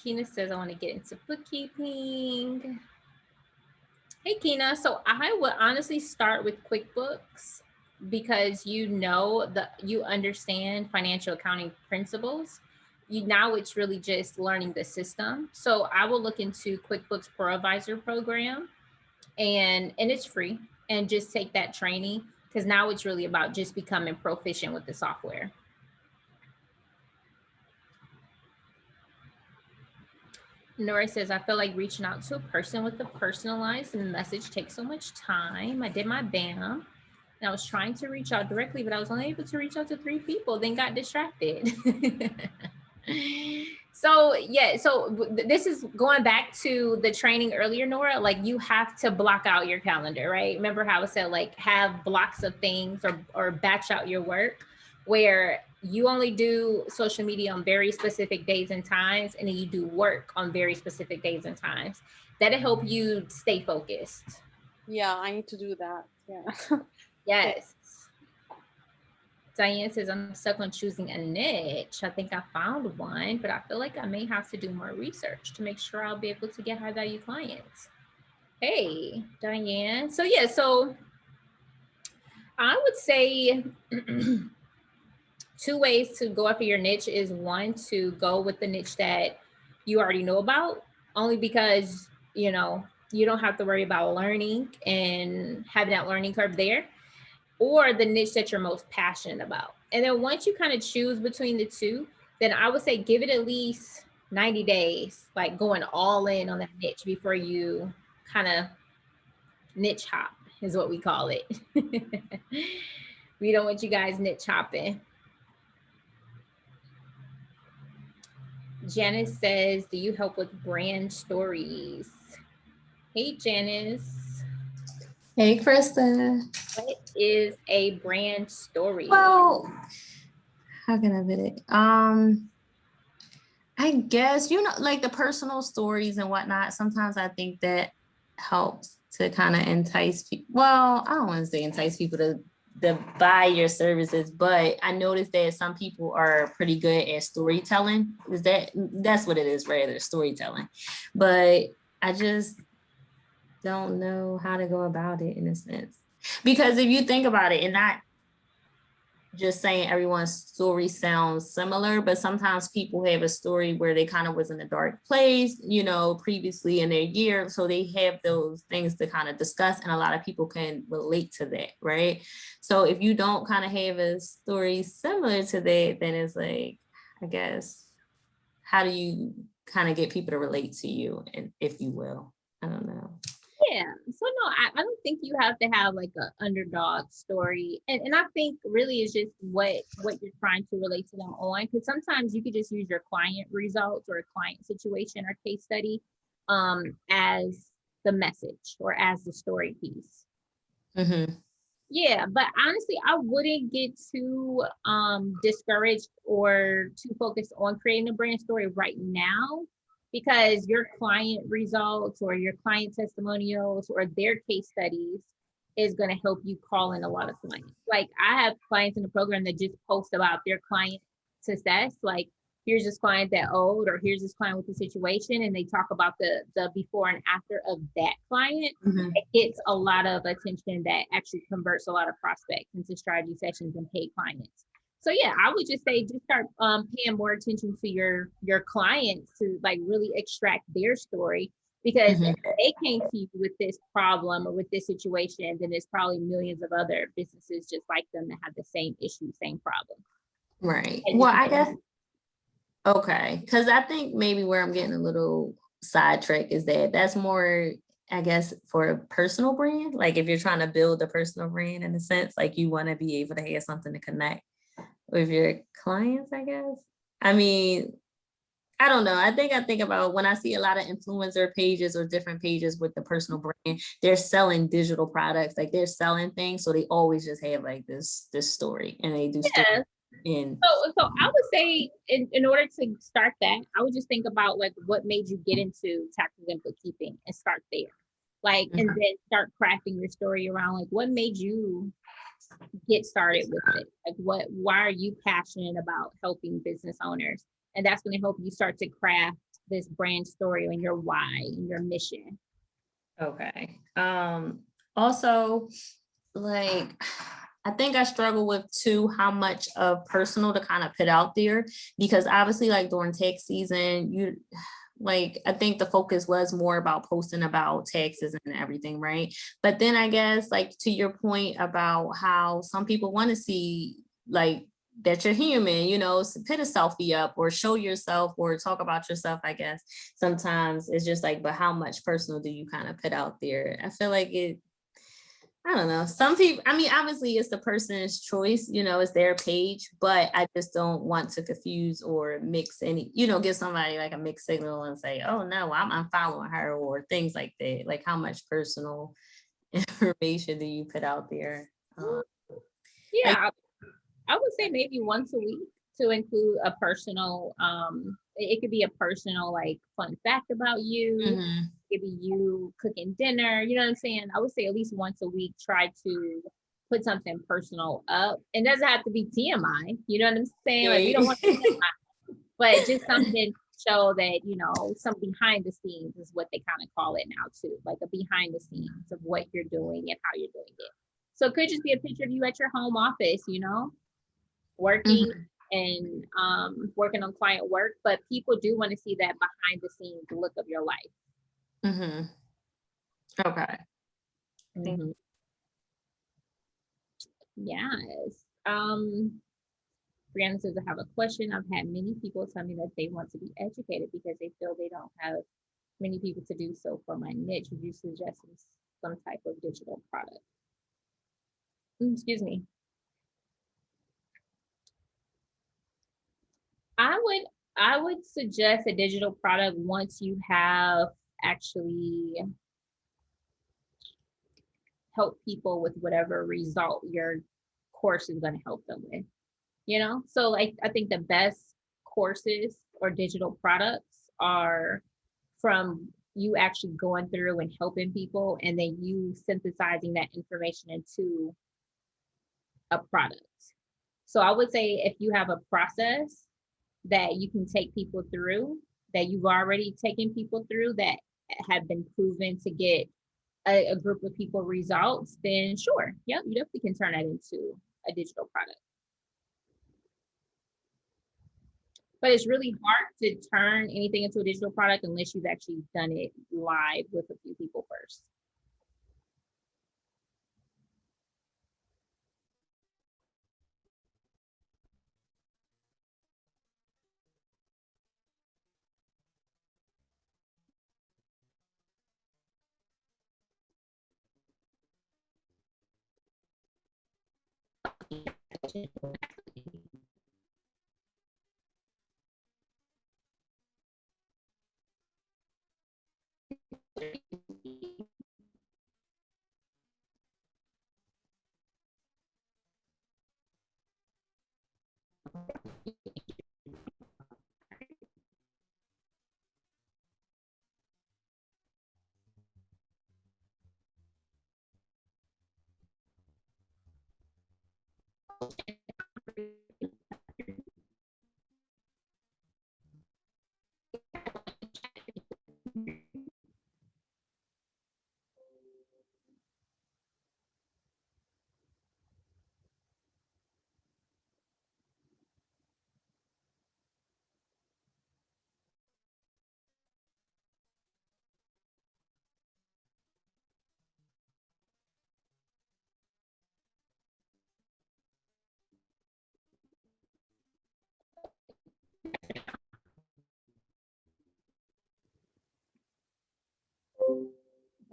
Kina says I want to get into bookkeeping. Hey Kina, so I would honestly start with QuickBooks because you understand financial accounting principles. Now it's really just learning the system. So I will look into QuickBooks Pro Advisor program, and it's free, and just take that training, because now it's really about just becoming proficient with the software. Nora says, I feel like reaching out to a person with a personalized message takes so much time. I did my BAM and I was trying to reach out directly, but I was only able to reach out to 3 people, then got distracted. So yeah, this is going back to the training earlier, Nora. Like, you have to block out your calendar, right? Remember how I said, like, have blocks of things, or batch out your work, where you only do social media on very specific days and times, and then you do work on very specific days and times. That'll help you stay focused. Yeah, I need to do that. Yeah. Yes. Diane says, I'm stuck on choosing a niche. I think I found one, but I feel like I may have to do more research to make sure I'll be able to get high value clients. Hey, Diane. So yeah, so I would say 2 ways to go after your niche is, one, to go with the niche that you already know about, only because, you don't have to worry about learning and having that learning curve there, or the niche that you're most passionate about. And then once you kind of choose between the two, then I would say give it at least 90 days, like going all in on that niche before you kind of niche hop, is what we call it. We don't want you guys niche hopping. Janice says, do you help with brand stories? Hey, Janice. Hey, Krista. What is a brand story? Well, how can I put it? I guess, like the personal stories and whatnot, sometimes I think that helps to kind of entice people. Well, I don't want to say entice people to buy your services, but I noticed that some people are pretty good at storytelling. That's what it is, rather, storytelling. But I just don't know how to go about it, in a sense. Because if you think about it, and not just saying everyone's story sounds similar, but sometimes people have a story where they kind of was in a dark place, previously in their year. So they have those things to kind of discuss, and a lot of people can relate to that, right? So if you don't kind of have a story similar to that, then it's like, I guess, how do you kind of get people to relate to you, and if you will? I don't know. Yeah. So no, I don't think you have to have like an underdog story. And I think really it's just what you're trying to relate to them on. Because sometimes you could just use your client results or a client situation or case study as the message or as the story piece. Mm-hmm. Yeah, but honestly, I wouldn't get too discouraged or too focused on creating a brand story right now, because your client results or your client testimonials or their case studies is going to help you call in a lot of clients. Like, I have clients in the program that just post about their client success. Like, here's this client that owed, or here's this client with the situation, and they talk about the before and after of that client. Mm-hmm. It gets a lot of attention that actually converts a lot of prospects into strategy sessions and paid clients. So yeah, I would just say just start paying more attention to your clients to like really extract their story, Because Mhm. if they came to you with this problem or with this situation, then there's probably millions of other businesses just like them that have the same issue, same problem. Right. And Well, if I you guess okay, because I think maybe where I'm getting a little sidetracked is that that's more, I guess, for a personal brand. Like if you're trying to build a personal brand in a sense, like you want to be able to have something to connect with your clients, I guess. I mean, I don't know. I think about when I see a lot of influencer pages or different pages with the personal brand, they're selling digital products, like they're selling things. So they always just have like this story and they do stories yeah. in. So I would say in order to start that, I would just think about like what made you get into taxes and bookkeeping and start there. Like, and then start crafting your story around like what made you get started with it. Like why are you passionate about helping business owners? And that's going to help you start to craft this brand story and your why and your mission. Okay. Also, like I think I struggle with too how much of personal to kind of put out there because obviously like during tax season, you like I think the focus was more about posting about taxes and everything, right? But then I guess like to your point about how some people want to see like that you're human, you know, put a selfie up or show yourself or talk about yourself, I guess. Sometimes it's just like, but how much personal do you kind of put out there? I feel like I don't know. Some people, I mean, obviously it's the person's choice, you know, it's their page, but I just don't want to confuse or mix any, you know, give somebody like a mixed signal and say, oh no, I'm unfollowing her or things like that. Like how much personal information do you put out there? Like, Yeah, I would say maybe once a week to include a personal, it could be a personal like fun fact about you. mhm, It could be you cooking dinner, you know what I'm saying? I would say at least once a week, try to put something personal up. It doesn't have to be TMI, you know what I'm saying? Like we don't want yeah. TMI, but just something to show that, you know, some behind the scenes is what they kind of call it now too, like a behind the scenes of what you're doing and how you're doing it. So it could just be a picture of you at your home office, you know, working Mhm, and working on client work, but people do want to see that behind the scenes look of your life. mhm. Okay. Mhm. Yes. Brianna says, I have a question. I've had many people tell me that they want to be educated because they feel they don't have many people to do so for my niche. Would you suggest some type of digital product? Excuse me. I would I would suggest a digital product once you have actually helped people with whatever result your course is going to help them with. You know, so like I think the best courses or digital products are from you actually going through and helping people and then you synthesizing that information into a product. So I would say if you have a process that you can take people through, that you've already taken people through that have been proven to get a group of people results, then sure, yep, you definitely can turn that into a digital product. But it's really hard to turn anything into a digital product unless you've actually done it live with a few people first.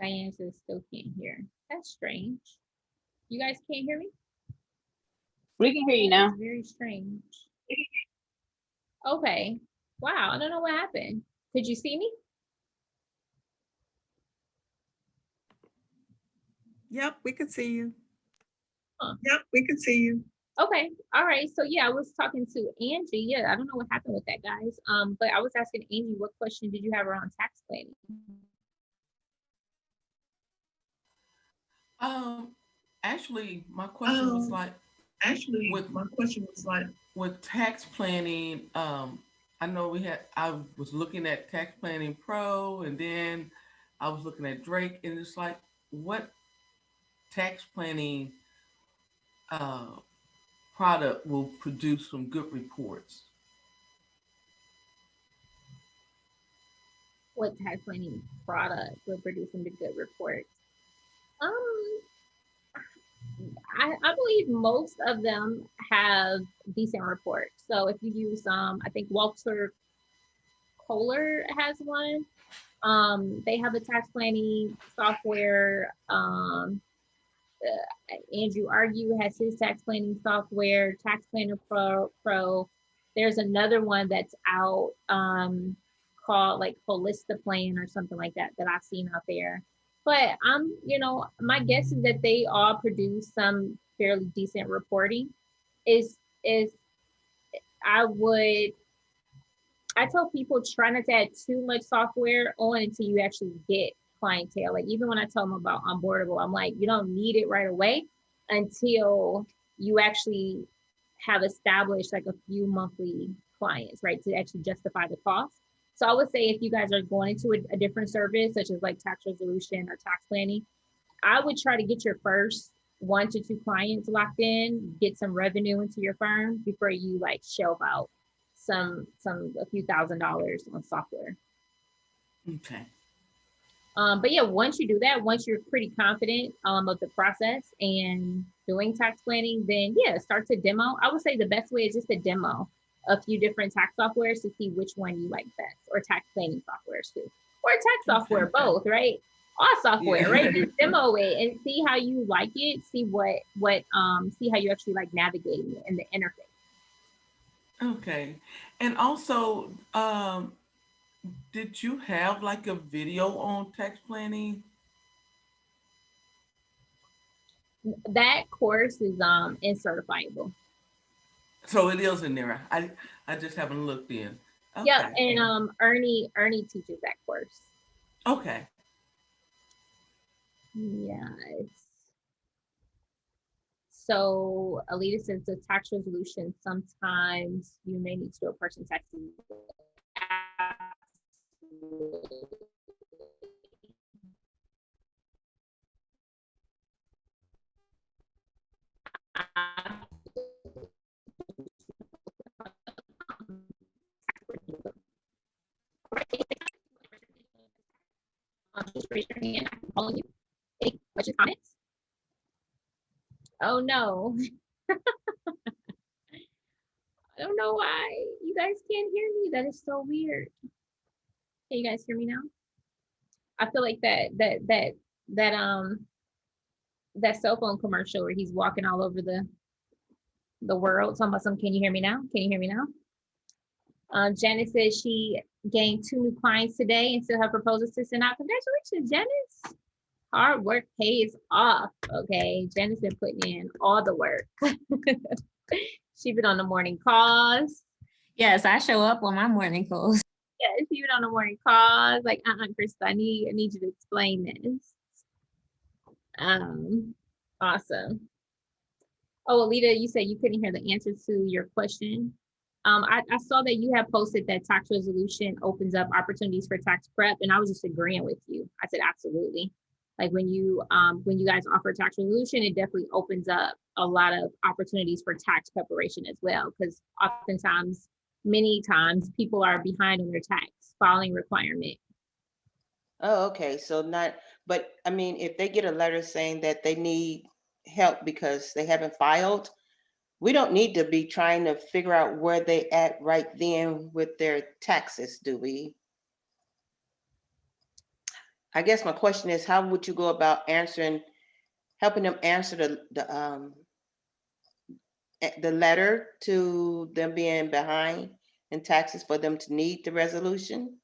Diane says still can't hear. That's strange. You guys can't hear me? We can hear you That's now. very strange. Okay. Wow, I don't know what happened. Could you see me? Yep, we could see you. Huh. Yep, we could see you. Okay. All right. So yeah, I was talking to Angie. Yeah, I don't know what happened with that, guys. But I was asking Angie, what question did you have around tax planning? Actually, my question was like, Actually, with my question was like, with tax planning, I know I was looking at Tax Planning Pro, and then I was looking at Drake, and it's like, what tax planning product will produce some good reports? What tax planning product would produce some good reports? I believe most of them have decent reports. So if you use, I think Walter Kohler has one. They have a tax planning software. Andrew Argue has his tax planning software, Tax Planner Pro. There's another one that's out called like Holista Plan or something like that that I've seen out there. But my guess is that they all produce some fairly decent reporting. Is I tell people try not to add too much software on until you actually get clientele. Like even when I tell them about Onboardable, I'm like, you don't need it right away until you actually have established like a few monthly clients, right? To actually justify the cost. So I would say if you guys are going into a different service, such as like tax resolution or tax planning, I would try to get your first 1 to 2 clients locked in, get some revenue into your firm before you like shelve out a few $1,000s on software. Okay. But yeah, once you do that, once you're pretty confident of the process and doing tax planning, then yeah, start to demo. I would say the best way is just to demo a few different tax softwares to see which one you like best, or tax planning softwares too, or tax software, both, right? All software, Yeah. right? Just demo it and see how you like it. See see how you actually like navigating it in the interface. Okay. And also, did you have like a video on tax planning? That course is certifiable. So it is in there. I just haven't looked in. Okay. Yeah, and Ernie teaches that course. Okay. Yes. So Alita says the tax resolution, sometimes you may need to do a person tax. Just raise your hand. I can call you. Any questions, comments? Oh no. I don't know why you guys can't hear me. That is so weird. Can you guys hear me now? I feel like that cell phone commercial where he's walking all over the world. Talking about some. Can you hear me now? Can you hear me now? Janice says she gained 2 new clients today and still have proposals to send out. Congratulations, Janice. Hard work pays off. Okay, Janice been putting in all the work. She been on the morning calls. Yes, I show up on my morning calls. Yeah, she been on the morning calls. Like, Krista, I need you to explain this. Awesome. Oh, Alita, you said you couldn't hear the answer to your question. I saw that you have posted that tax resolution opens up opportunities for tax prep, and I was just agreeing with you. I said absolutely. Like when you guys offer tax resolution, it definitely opens up a lot of opportunities for tax preparation as well, because oftentimes, many times, people are behind on their tax filing requirement. Oh, okay. So but I mean, if they get a letter saying that they need help because they haven't filed, we don't need to be trying to figure out where they at right then with their taxes, do we? I guess my question is, how would you go about helping them answer the letter to them being behind in taxes for them to need the resolution?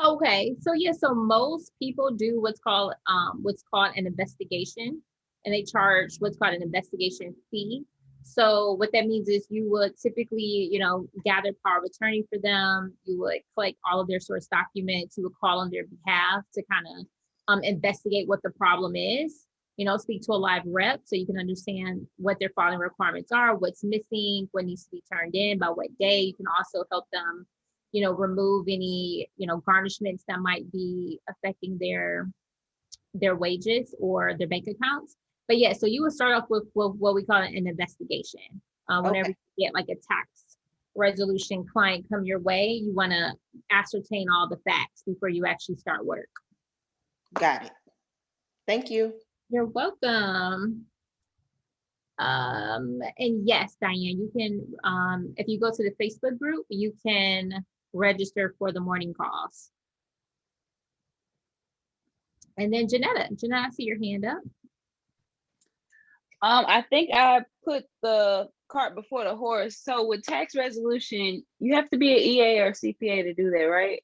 Okay, so yeah, so most people do what's called an investigation, and they charge what's called an investigation fee. So what that means is you would typically, gather power of attorney for them. You would collect all of their source documents. You would call on their behalf to kind of investigate what the problem is. Speak to a live rep so you can understand what their filing requirements are, what's missing, what needs to be turned in by what day. You can also help them remove any, garnishments that might be affecting their wages or their bank accounts. But yeah, so you would start off with what we call an investigation. Whenever Okay. you get like a tax resolution client come your way, you want to ascertain all the facts before you actually start work. Got it. Thank you. You're welcome. And yes, Diane, you can, if you go to the Facebook group, you can register for the morning calls. And then Janetta, I see your hand up. I think I put the cart before the horse. So with tax resolution, you have to be an EA or CPA to do that, right?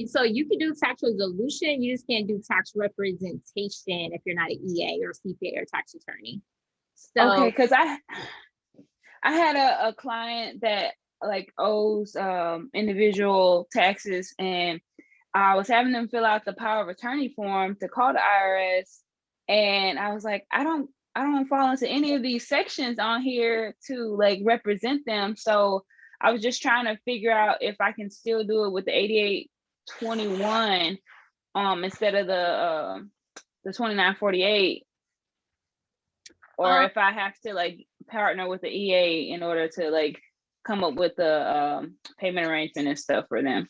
So you can do tax resolution, you just can't do tax representation if you're not an EA or CPA or tax attorney. So Okay, because I had a client that like owes individual taxes, and I was having them fill out the power of attorney form to call the IRS, and I was like, I don't fall into any of these sections on here to like represent them. So I was just trying to figure out if I can still do it with the 8821 instead of the 2948, or if I have to like partner with the EA in order to like come up with the payment arrangement and stuff for them.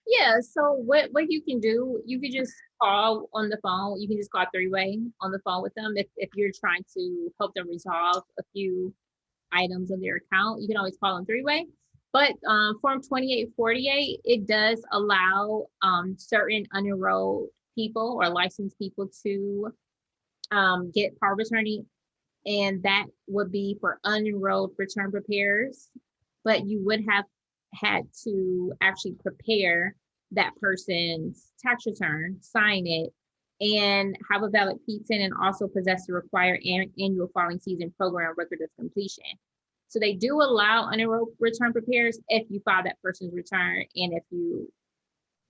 yeah, so what you can do, you can just call on the phone. You can just call three-way on the phone with them if you're trying to help them resolve a few items on their account. You can always call them three-way. But Form 2848, it does allow certain unenrolled people or licensed people to get power of attorney, and that would be for unenrolled return preparers. But you would have had to actually prepare that person's tax return, sign it, and have a valid PTIN, and also possess the required annual filing season program record of completion. So they do allow unenrolled return preparers if you file that person's return and if you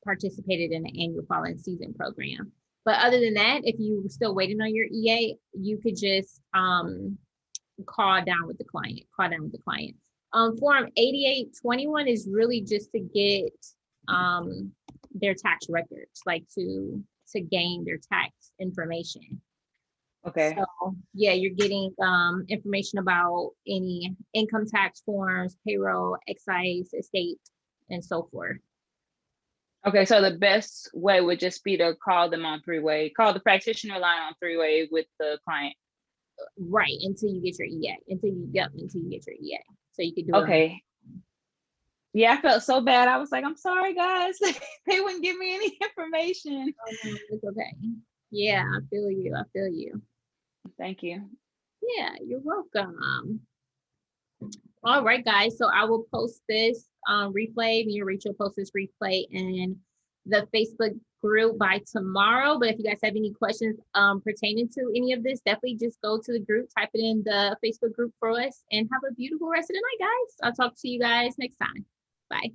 participated in the annual filing season program. But other than that, if you're still waiting on your EA, you could just call down with the client. Form 8821 is really just to get their tax records, like to gain their tax information. Okay. So yeah, you're getting information about any income tax forms, payroll, excise, estate, and so forth. Okay, so the best way would just be to call them on three-way, call the practitioner line on three-way with the client. Right, until you get your EA, until you get your EA. So you could do Okay. Yeah, I felt so bad. I was like, I'm sorry, guys. They wouldn't give me any information. It's okay. Yeah, I feel you. Thank you. Yeah, you're welcome. All right, guys. So I will post this replay. Me and Rachel post this replay in the Facebook group by tomorrow. But if you guys have any questions pertaining to any of this, definitely just go to the group, type it in the Facebook group for us, and have a beautiful rest of the night, guys. I'll talk to you guys next time. Bye.